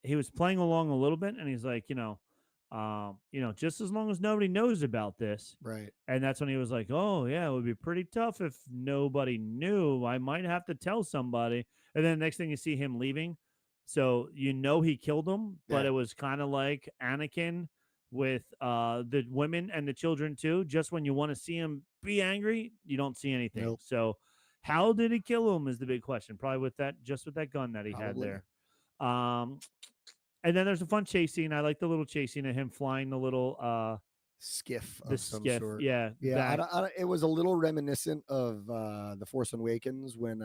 he was playing along a little bit, and he's like, just as long as nobody knows about this. Right. And that's when he was like, oh yeah, it would be pretty tough if nobody knew. I might have to tell somebody. And then the next thing you see him leaving. So he killed him, but Yeah. it was kind of like Anakin with the women and the children too. Just when you want to see him be angry, you don't see anything. Nope. So how did he kill him is the big question. Probably with that gun that he had Probably. there. And then there's a fun chase scene. I like the little chase scene of him flying the little skiff the of some skiff. sort. Yeah. Yeah, back. it was a little reminiscent of The Force Awakens when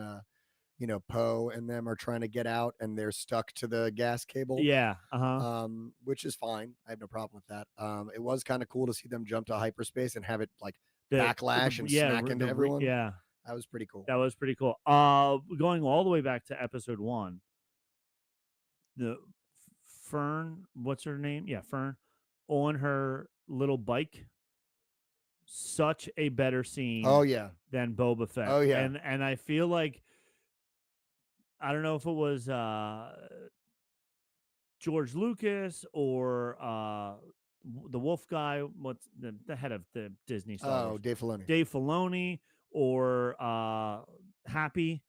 Poe and them are trying to get out and they're stuck to the gas cable. Yeah. Uh-huh. Which is fine. I have no problem with that. It was kind of cool to see them jump to hyperspace and have it like backlash and smack into everyone. Yeah. That was pretty cool. That was pretty cool. Going all the way back to episode 1, the Fern, what's her name? Yeah, Fern, on her little bike. Such a better scene. Oh yeah. Than Boba Fett. Oh yeah. And I feel like, I don't know if it was George Lucas or the Wolf guy, what's the head of the Disney Star Wars? Dave Filoni. Dave Filoni or Happy,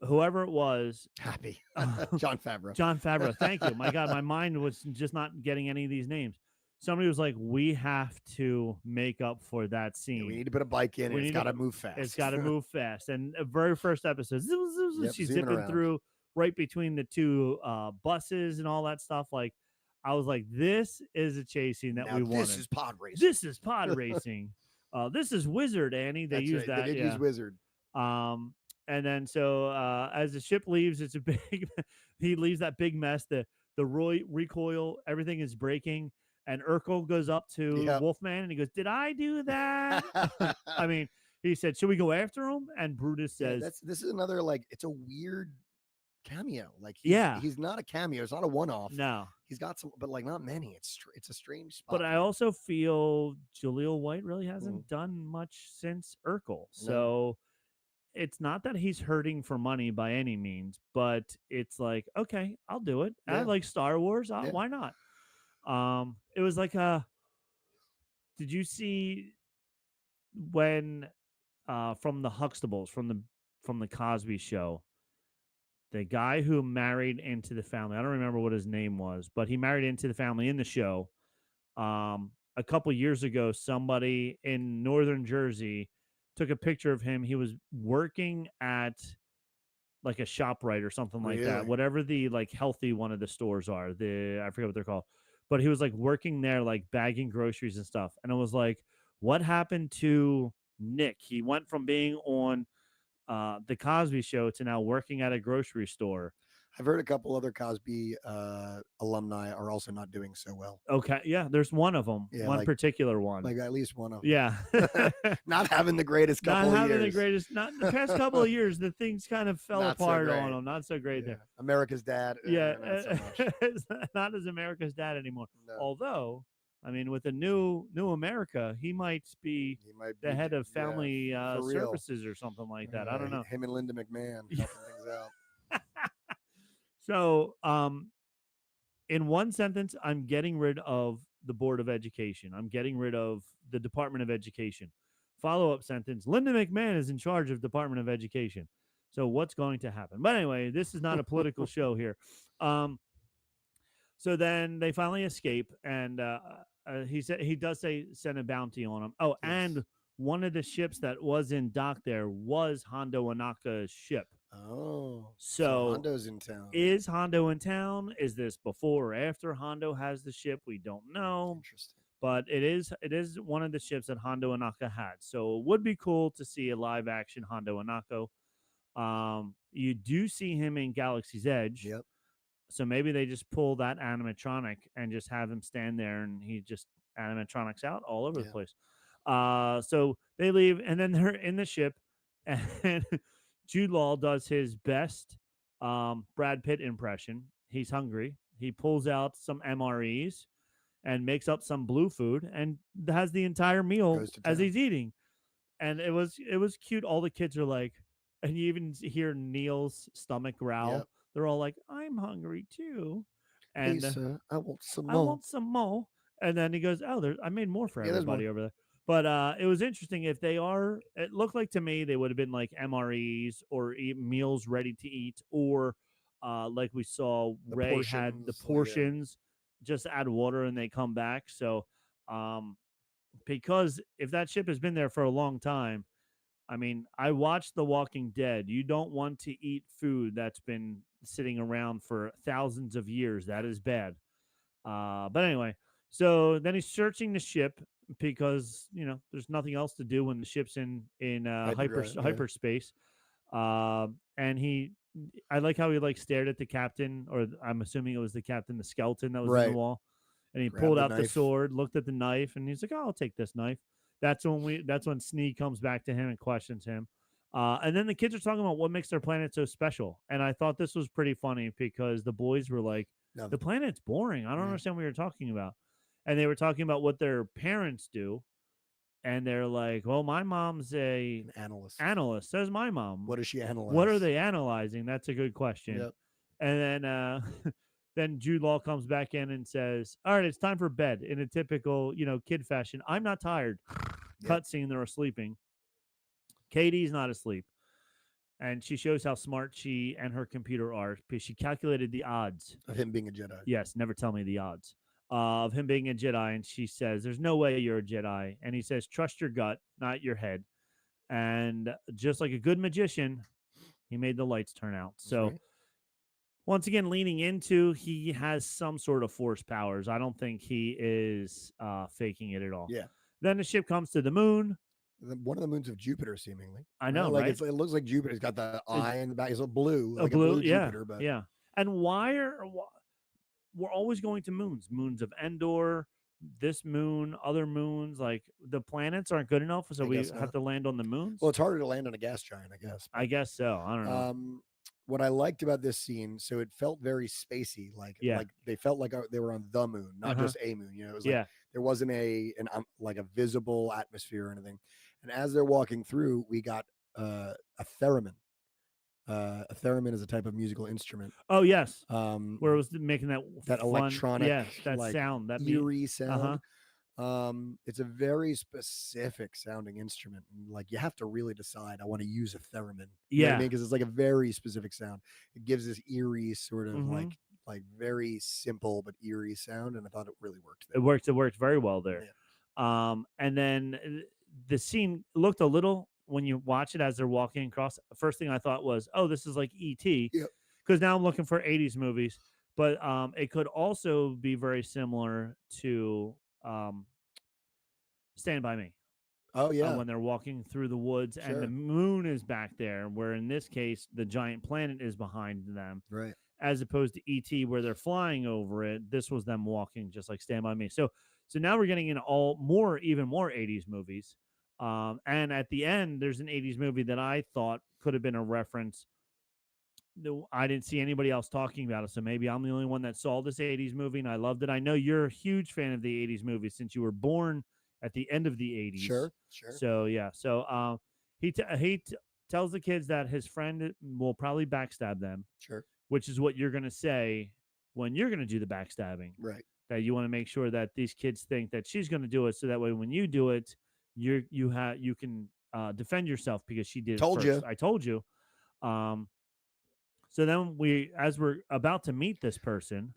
whoever it was, Happy. uh, John Favreau. John Favreau. Thank you. My God, my mind was just not getting any of these names. Somebody was like, "We have to make up for that Yeah, we scene. need to put a bike in, and We it's need got to. to move fast. It's got to move fast." And the very first episode, Yep, she's zooming zipping around. through right between the two buses and all that stuff. Like, I was like, "This is a chase scene that Now we this wanted. is pod racing. This is pod racing. This is Wizard, Annie. They That's used right. that. They did use Wizard. Um, and then so as the ship leaves, it's a big. He leaves that big mess. The recoil, everything is breaking, and Urkel goes up to Yep. Wolfman and he goes, "Did I do that?" I mean, he said, "Should we go after him?" And Brutus Yeah, says, this is another, like, it's a weird cameo. Like, Yeah. he's not a cameo. It's not a one-off. "No." He's got some, but like not many. It's a strange spot. But I for him. also feel Jaleel White really hasn't Mhm. done much since Urkel. No. So it's not that he's hurting for money by any means, but it's like, okay, I'll do it. I Yeah. like Star Wars. Yeah. Why not? It was like did you see when from the Huxtables, from the Cosby Show, the guy who married into the family, I don't remember what his name was, but he married into the family in the show. A couple years ago, somebody in northern Jersey took a picture of him. He was working at like a ShopRite or something like that, Really? whatever the like healthy one of the stores are. I forget what they're called, but he was like working there, like bagging groceries and stuff. And it was like, what happened to Nick? He went from being on the Cosby Show to now working at a grocery store. I've heard a couple other Cosby alumni are also not doing so well. Okay, yeah, there's one of them, Yeah, one like- particular one. Like at least one of them. Yeah, Not having the greatest not couple of having years. the greatest. Not the past couple of years, the things kind of fell Not so apart great. on him. Not so great Yeah. there. America's Dad. Yeah, Not so much. it's not as America's dad anymore. No. Although, I mean, with the new America, he might be He might the be- head of yeah, family for real. services or something like that. I don't know. Him and Linda McMahon helping things out. So, in one sentence, I'm getting rid of the Board of Education. I'm getting rid of the Department of Education. Follow-up sentence: Linda McMahon is in charge of Department of Education. So what's going to happen? But anyway, this is not a political show here. So then they finally escape, and he does say send a bounty on them. Oh, Yes. and one of the ships that was in dock there was Hondo Anaka's ship. Oh. So Hondo's in town. is Hondo in town? Is this before or after Hondo has the ship? We don't know. Interesting. But it is one of the ships that Hondo Anaka had. So it would be cool to see a live action Hondo Anako. You do see him in Galaxy's Edge. Yep. So maybe they just pull that animatronic and just have him stand there and he just animatronics out all over the Yeah. place. So they leave and then they're in the ship and Jude Law does his best Brad Pitt impression. He's hungry. He pulls out some MREs and makes up some blue food and has the entire meal Goes to as town. he's eating. And it was cute. All the kids are like, and you even hear Neil's stomach growl. Yep. They're all like, "I'm hungry too," and Hey, sir, I want some I more. want some more. And then he goes, "Oh, I made more for Yeah, there's everybody over there." But it was interesting. If they are, it looked like to me they would have been like MREs or meals ready to eat, or like we saw The Ray had the portions, yeah. portions, just add water and they come back. So because if that ship has been there for a long time, I mean, I watched The Walking Dead. You don't want to eat food that's been sitting around for thousands of years. That is bad. But anyway, so then he's searching the ship because there's nothing else to do when the ship's in Hyperdrive, yeah. hyperspace. And I like how he like stared at the captain, or I'm assuming it was the captain, the skeleton that was in Right. the wall, and he Grabbed pulled the out the knife. sword, looked at the knife, and he's like, "Oh, I'll take this knife." That's when Sneed comes back to him and questions him. And then the kids are talking about what makes their planet so special. And I thought this was pretty funny because the boys were like, No, the planet's boring. I don't Yeah. understand what you're talking about. And they were talking about what their parents do. And they're like, well, my mom's an analyst. analyst, says my mom. What does she analyze? What are they analyzing? That's a good question. Yep. And then then Jude Law comes back in and says, all right, it's time for bed in a typical, kid fashion. I'm not tired. Yep. Cutscene, they're sleeping. Katie's not asleep. and she shows how smart she and her computer are because she calculated the odds. Of him being a Jedi. Yes, never tell me the odds of him being a Jedi. And she says, "There's no way you're a Jedi." And he says, "Trust your gut, not your head." And just like a good magician, he made the lights turn out. That's So right. once again, leaning into he has some sort of force powers. I don't think he is faking it at all. Yeah. Then the ship comes to the moon. One of the moons of Jupiter, seemingly. I know, Like right? it looks like Jupiter. He's got the It- eye in the back. He's a blue, a like a blue, blue yeah, Jupiter. But yeah. And we're always going to moons? Moons of Endor, this moon, other moons. Like the planets aren't good enough, so I we guess have not. to land on the moons. Well, it's harder to land on a gas giant, I guess. I guess so. I don't know. What I liked about this scene, so it felt very spacey, Yeah. like they felt like they were on the moon, not just a moon. You know, it was like Yeah, there wasn't like a visible atmosphere or anything. And as they're walking through, we got a theremin. A theremin is a type of musical instrument. oh yes, where it Um, was making that that fun, electronic, yeah, that like sound, that eerie sound. uh-huh. It's a very specific sounding instrument. And like you have to really decide, I want to use a theremin. You know what I Yeah. mean? Because it's like a very specific sound. It gives this eerie sort of Mhm. like very simple but eerie sound, and I thought it really worked It there. worked. It worked very well there. Yeah. And then the scene looked a little when you watch it as they're walking across. First thing I thought was, "Oh, this is like E.T." Yep. Because now I'm looking for '80s movies, but it could also be very similar to um, Stand by Me. Oh yeah. When they're walking through the woods and the Sure. moon is back there, where in this case the giant planet is behind them, Right. as opposed to ET where they're flying over it. This was them walking, just like Stand by Me. So now we're getting into even more '80s movies. And at the end, there's an '80s movie that I thought could have been a reference. No, I didn't see anybody else talking about it, so maybe I'm the only one that saw this '80s movie and I loved it. I know you're a huge fan of the '80s movies since you were born at the end of the '80s. Sure. Sure. So yeah, so he tells the kids that his friend will probably backstab them, Sure. which is what you're going to say when you're going to do the backstabbing. Right. That you want to make sure that these kids think that she's going to do it, so that way when you do it, you can defend yourself because she did Told it first. you. I told you. Um, so then as we're about to meet this person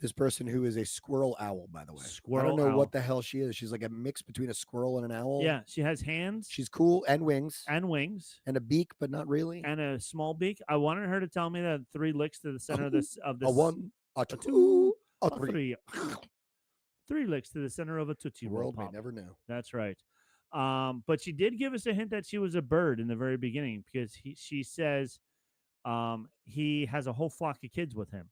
who is a squirrel owl, by the way. I Squirrel don't know owl. what the hell she is. She's like a mix between a squirrel and an owl. Yeah, she has hands She's cool and wings and wings and a beak, but not really. and a small beak. I wanted her to tell me that 3 licks to the center of this A one, a a two, two, a a three. 3 licks to the center of a Tootsie The Roll world may pop. never know. That's right. But she did give us a hint that she was a bird in the very beginning because she says he has a whole flock of kids with him,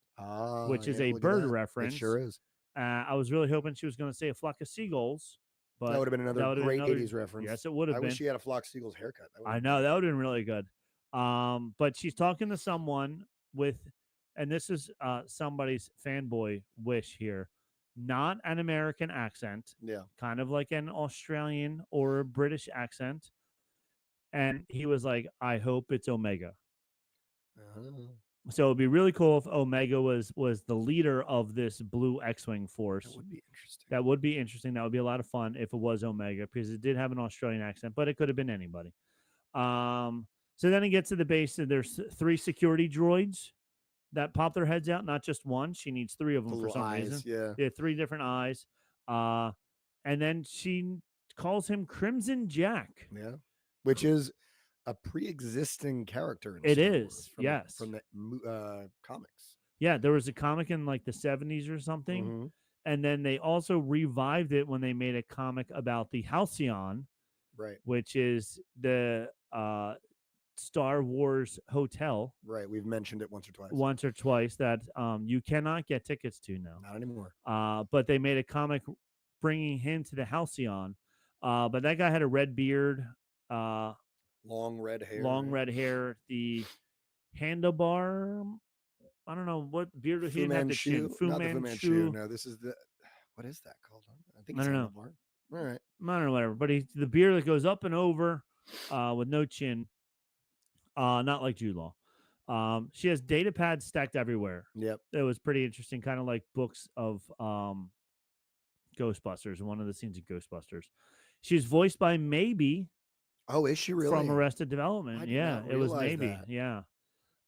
which is Yeah, a look at bird that. reference. It sure is. I was really hoping she was going to say a flock of seagulls, but That would have been that another would've great been another- 80s reference. Yes, it would have I been. wish she had a Flock Seagulls haircut. That I would've know been that would have been really good. But she's talking to someone with, and this is somebody's fanboy wish here, not an American accent, Yeah. kind of like an Australian or a British accent. And he was like, "I hope it's Omega." So it'd be really cool if Omega was the leader of this blue X-wing force. That would be interesting. That would be interesting. That would be a lot of fun if it was Omega because it did have an Australian accent, but it could have been anybody. So then it gets to the base, and there's 3 security droids that pop their heads out, not just one. She needs 3 of them The for little some eyes, reason. yeah. Yeah, 3 different eyes. And then she calls him Crimson Jack. Yeah. Which is a pre-existing character in It Star is, Wars yes. from the comics. Yeah, there was a comic in like the 70s or something. Mhm. And then they also revived it when they made a comic about the Halcyon, Right. which is the Star Wars hotel Right. We've mentioned it once once or twice that you cannot get tickets to now. Not anymore. But they made a comic bringing him to the Halcyon. But that guy had a red beard, Long red hair. long red hair, the handlebar. I don't know what beard he Fu didn't have the chin. Manchu. Fu Not the Fu Manchu. Manchu. No, this is the. What is that called? I think I it's don't know. handlebar. All right. I don't know, whatever. But the beard that goes up and over with no chin. Not like Jude Law. She has data pads stacked everywhere. Yep. It was pretty interesting, kind of like books of Ghostbusters, one of the scenes of Ghostbusters. She's voiced by Maybe Oh, is she really? from Arrested Development. I did Yeah, not it was realize Maybe. that. Yeah.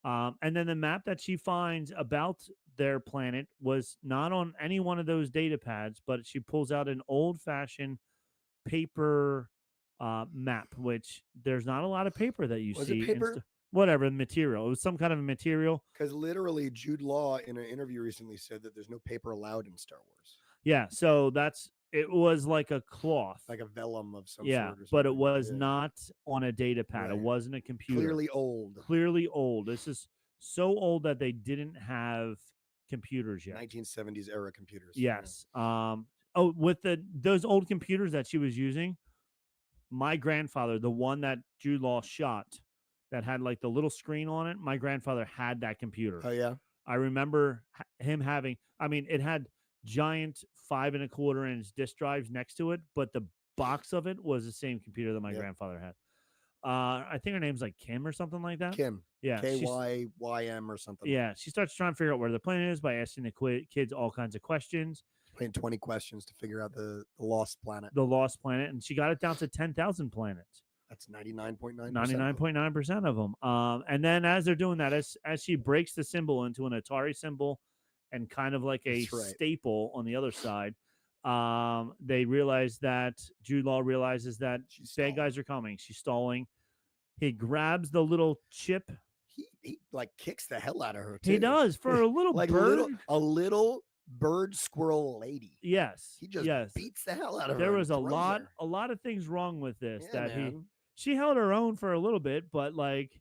And then the map that she finds about their planet was not on any one of those data pads, but she pulls out an old fashioned paper map, which there's not a lot of paper that you Was it see in paper? whatever material. It was some kind of a material. Because literally, Jude Law in an interview recently said that there's no paper allowed in Star Wars, Yeah, so it was like a cloth. like a vellum of some Yeah, sort or but it something. was Yeah. not on a data pad. It Right. wasn't a computer. Clearly old. Clearly old. This is so old that they didn't have computers yet. 1970s era computers. Yes. Oh, with those old computers that she was using, my grandfather, the one that Jude Law shot, that had like the little screen on it, my grandfather had that computer. Oh yeah. I remember him having. I mean, it had giant 5.25-inch disk drives next to it, but the box of it was the same computer that my Yep. grandfather had. I think her name's like Kim or something like that. Kim. Yeah, KYYM or something. yeah. She starts trying to figure out where the planet is by asking the kids all kinds of questions. Playing 20 questions to figure out the lost planet. The lost planet, and she got it down to 10,000 planets. That's 99.9%. 99.9% of them. And then as they're doing that, as she breaks the symbol into an Atari symbol and kind of like a staple on the other side, they realize that Jude Law realizes that bad guys are coming. She's stalling. He grabs the little chip. He like kicks the hell out of her too. He does for a little like bird. a little bird squirrel lady. Yes. He just beats the hell out of her. There was a lot of things wrong with this. Yeah, that she held her own for a little bit, but like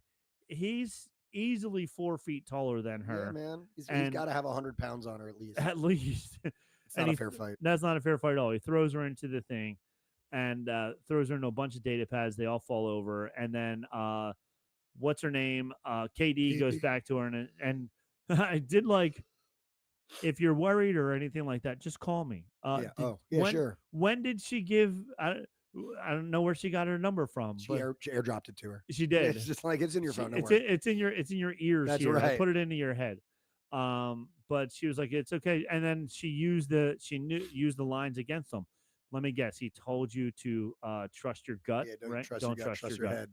he's easily 4 feet taller than her. Yeah, man. He's got to have 100 pounds on her at least. At least. It's not a fair fight. That's not a fair fight at all. He throws her into the thing and throws her into a bunch of data pads. They all fall over. And then what's her name? KD goes back to her and I did like, if you're worried or anything like that, just call me. Sure. When did she give? I don't know where she got her number from. She airdropped it to her. She did. It's just like it's in your phone. It's in your ears. That's here. right. I put it into your head. But she was like, "It's okay." And then she used the lines against him. Let me guess. He told you to trust your gut, right? Don't trust your gut. Head.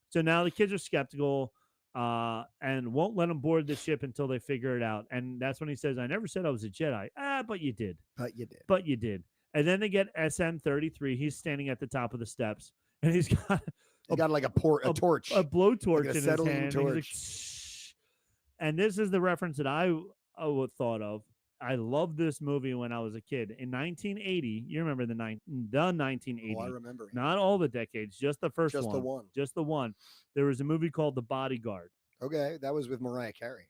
So now the kids are skeptical. And won't let them board the ship until they figure it out. And that's when he says, "I never said I was a Jedi." But you did. But you did. And then they get SM-33. He's standing at the top of the steps, and he's got like a torch, a blowtorch like in his hand. Torch. And this is the reference that I thought of. I loved this movie when I was a kid. In 1980, you remember the 1980. Oh, I remember. Not all the decades, just the first one. Just the one. Just the one. There was a movie called The Bodyguard. Okay, that was with Mariah Carey.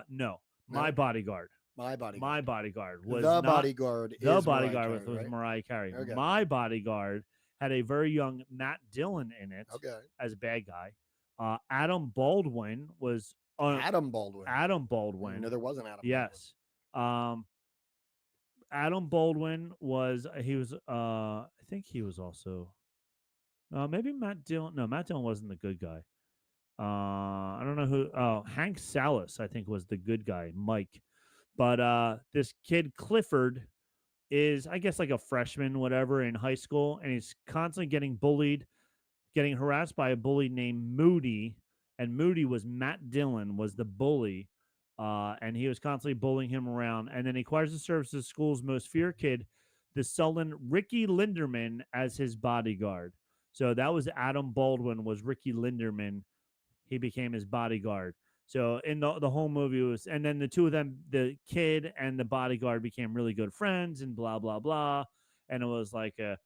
No. My Bodyguard. My Bodyguard. My Bodyguard was The Bodyguard. The Bodyguard with right? Mariah Carey. Okay. My Bodyguard had a very young Matt Dillon in it as a bad guy. Adam Baldwin was Adam Baldwin. Adam Baldwin. No, there was an Adam. Yes. Adam Baldwin was I think he was also maybe Matt Dillon. No, Matt Dillon wasn't the good guy. I don't know who. Oh, Hank Salas, I think, was the good guy, Mike. But this kid Clifford is, I guess, like a freshman, whatever, in high school, and he's constantly getting bullied, getting harassed by a bully named Moody, and Moody was Matt Dillon, was the bully, and he was constantly bullying him around. And then he acquires the services of the school's most feared kid, the sullen Ricky Linderman, as his bodyguard. So that was Adam Baldwin, was Ricky Linderman. He became his bodyguard. So in the whole movie was, and then the two of them, the kid and the bodyguard, became really good friends and blah, blah, blah. And it was like a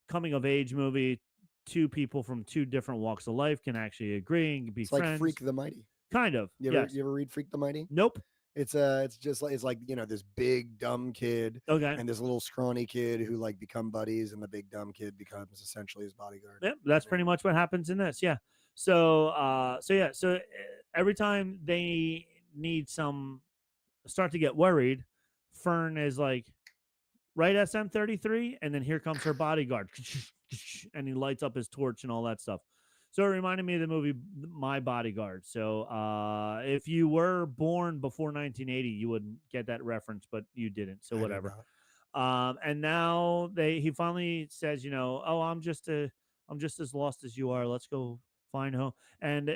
coming of age movie. Two people from two different walks of life can actually agree and be friends. Like Freak the Mighty. Kind of. You ever read Freak the Mighty? Nope. It's just like, it's like, you know, this big dumb kid and this little scrawny kid who like become buddies, and the big dumb kid becomes essentially his bodyguard. Yep, that's pretty much what happens in this. Yeah. So every time they need start to get worried, Fern is like, right, SM-33, and then here comes her bodyguard, and he lights up his torch and all that stuff. So it reminded me of the movie My Bodyguard. So if you were born before 1980, you wouldn't get that reference, but you didn't. So whatever. And now he finally says, I'm just as lost as you are. Let's go find home. And,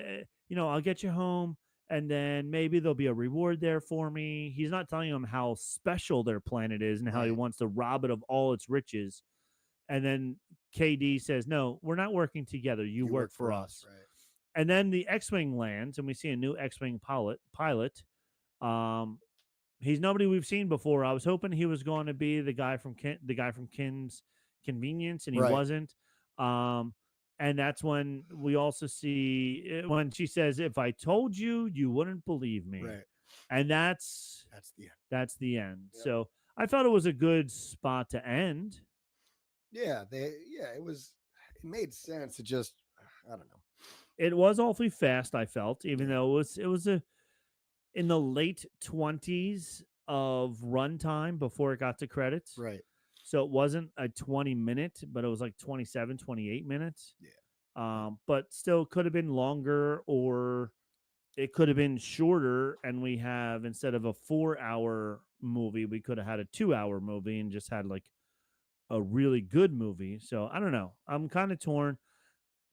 I'll get you home. and then maybe there'll be a reward there for me. He's not telling them how special their planet is and how he Right. wants to rob it of all its riches. And then KD says, "No, we're not working together. You You work work for for us, us." right? And then the X-wing lands, and we see a new X-wing pilot. Um, he's nobody we've seen before. I was hoping he was going to be the guy from Kim's Convenience, and he Right. wasn't. Um, and that's when we also see when she says, "If I told you, you wouldn't believe me," Right. and That's the end. that's the end. Yep. So I thought it was a good spot to end. Yeah, it was it made sense. It just I don't know. It was awfully fast. I felt, even Yeah. though it was a in the late 20s of runtime before it got to credits. Right. So it wasn't a 20-minute, but it was like 27, 28 minutes. Yeah. But still could have been longer, or it could have been shorter. And we have, instead of a 4-hour movie, we could have had a 2-hour movie and just had like a really good movie. So I don't know. I'm kind of torn.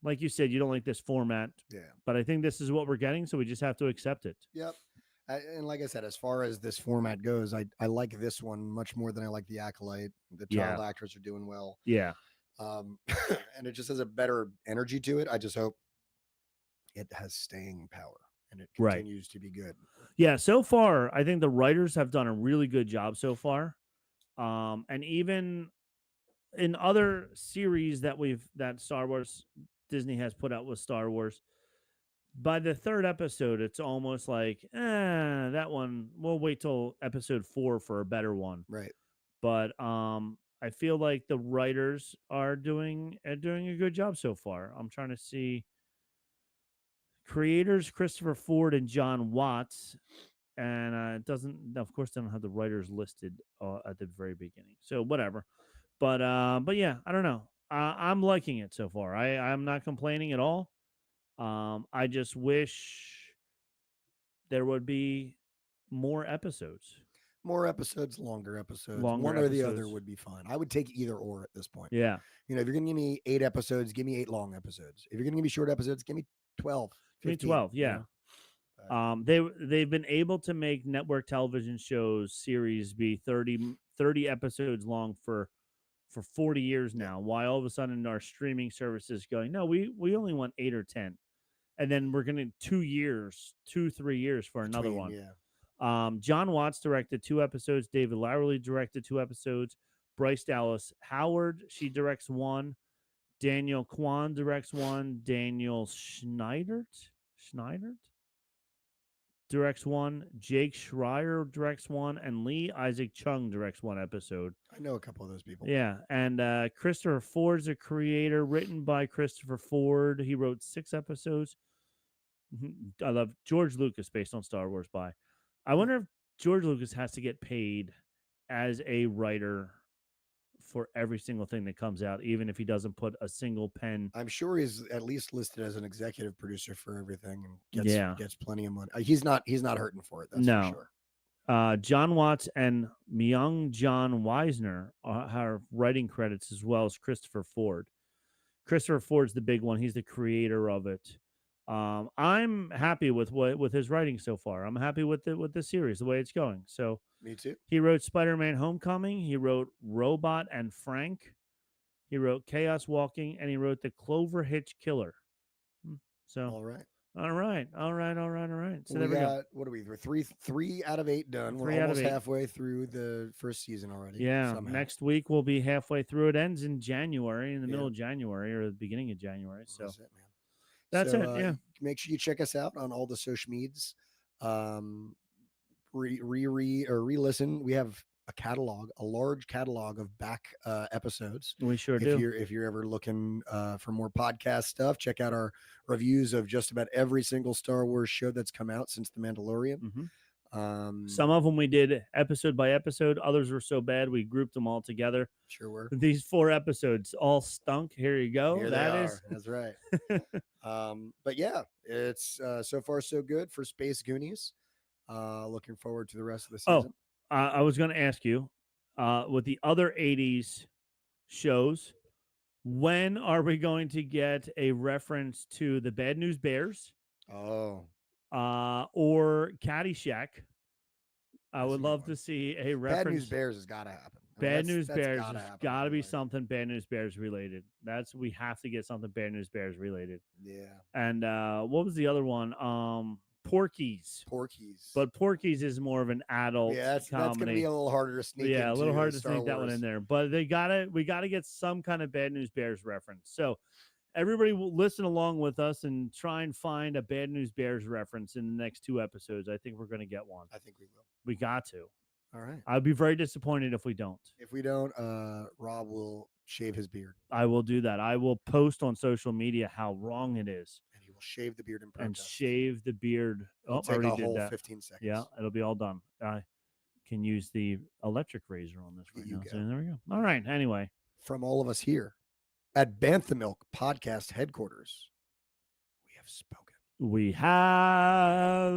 Like you said, you don't like this format, Yeah. but I think this is what we're getting. So we just have to accept it. Yep. And like I said, as far as this format goes, I like this one much more than I like the Acolyte. The child Yeah. actors are doing well, Yeah. um, and it just has a better energy to it. I just hope it has staying power and it Right. continues to be good. Yeah, so far, I think the writers have done a really good job so far. And even in other series that Star Wars Disney has put out with Star Wars, by the third episode, it's almost like, that one, we'll wait till episode 4 for a better one. Right. But I feel like the writers are doing a good job so far. I'm trying to see creators Christopher Ford and John Watts, and it doesn't, of course, they don't have the writers listed at the very beginning, so whatever. But yeah, I don't know. I'm liking it so far. I'm not complaining at all. I just wish there would be more episodes, More episodes, longer episodes. longer One or the other episodes. wode be fine. I would take either or at this point. Yeah, You know, if you're going to give me 8 episodes, give me 8 long episodes. If you're going to give me short episodes, give me 12, give me 15. 12. You Yeah. know? They've been able to make network television shows series be 30 episodes long for 40 years Yeah. now. Why all of a sudden our streaming services going, no, we only want 8 or 10, and then we're gonna 2 3 years for another Between, one. yeah. John Watts directed 2 episodes. David Lowery directed 2 episodes. Bryce Dallas Howard, she directs 1. Daniel Kwan directs 1. Daniel Schneidert directs 1. Jake Schreier directs 1, and Lee Isaac Chung directs 1 episode. I know a couple of those people. Yeah, and Christopher Ford's a creator, written by Christopher Ford. He wrote 6 episodes. I love George Lucas, based on Star Wars. I wonder if George Lucas has to get paid as a writer for every single thing that comes out, even if he doesn't put a single pen. I'm sure he's at least listed as an executive producer for everything and Yeah. gets plenty of money. He's not hurting for it. That's for No. sure. John Watts and Myung John Weisner are writing credits, as well as Christopher Ford. Christopher Ford's the big one. He's the creator of it. I'm happy with his writing so far. I'm happy with the series, the way it's going. So Me too. he wrote Spider-Man: Homecoming. He wrote Robot and Frank. He wrote Chaos Walking, and he wrote The Clover Hitch Killer. So All right. all right. So We there we go. got what are we? We're three out of 8 done. We're 3 out of almost 8. halfway through the first season already. Yeah, somehow. next week we'll be halfway through. It ends in January, in the Yeah. middle of January or the beginning of January. So That's it, man. that's So, it. Yeah. Make sure you check us out on all the social medias. Re-listen. We have a large catalog of back episodes. We sure If do. you're ever looking for more podcast stuff, check out our reviews of just about every single Star Wars show that's come out since The Mandalorian. Some of them we did episode by episode. Others were so bad we grouped them all together. Sure were. These 4 episodes all stunk. Here you go. Here That they is. are. That's right. But yeah, it's so far so good for Space Goonies. Looking forward to the rest of the season. I was going to ask you, with the other 80s shows, when are we going to get a reference to the Bad News Bears? Oh, or Caddyshack. I That's a would good love one. to see a Bad News reference. Bears has got to happen. I mean, Bad News that's Bears gotta has happen got to right be away. something Bad News Bears related. We have to get something Bad News Bears related. Yeah. And what was the other one? Porky's. Porky's. But Porky's is more of an adult Yeah, that's comedy. going to be a little harder to sneak Yeah, a little into hard to Star sneak that one Wars. in there. But we gotta get some kind of Bad News Bears reference. So everybody will listen along with us and try and find a Bad News Bears reference in the next 2 episodes. I think we're going to get one. I think we will. We got to. All right. I'd be very disappointed if we don't. If we don't, Rob will shave his beard. I will do that. I will post on social media how wrong it is. And he will shave the beard in protest. And shave the beard. It'll take a whole 15 seconds. Yeah, it'll be all done. I can use the electric razor on this right now. So there we go. All right. Anyway. From all of us here at Bantha Milk Podcast Headquarters, we have spoken. We have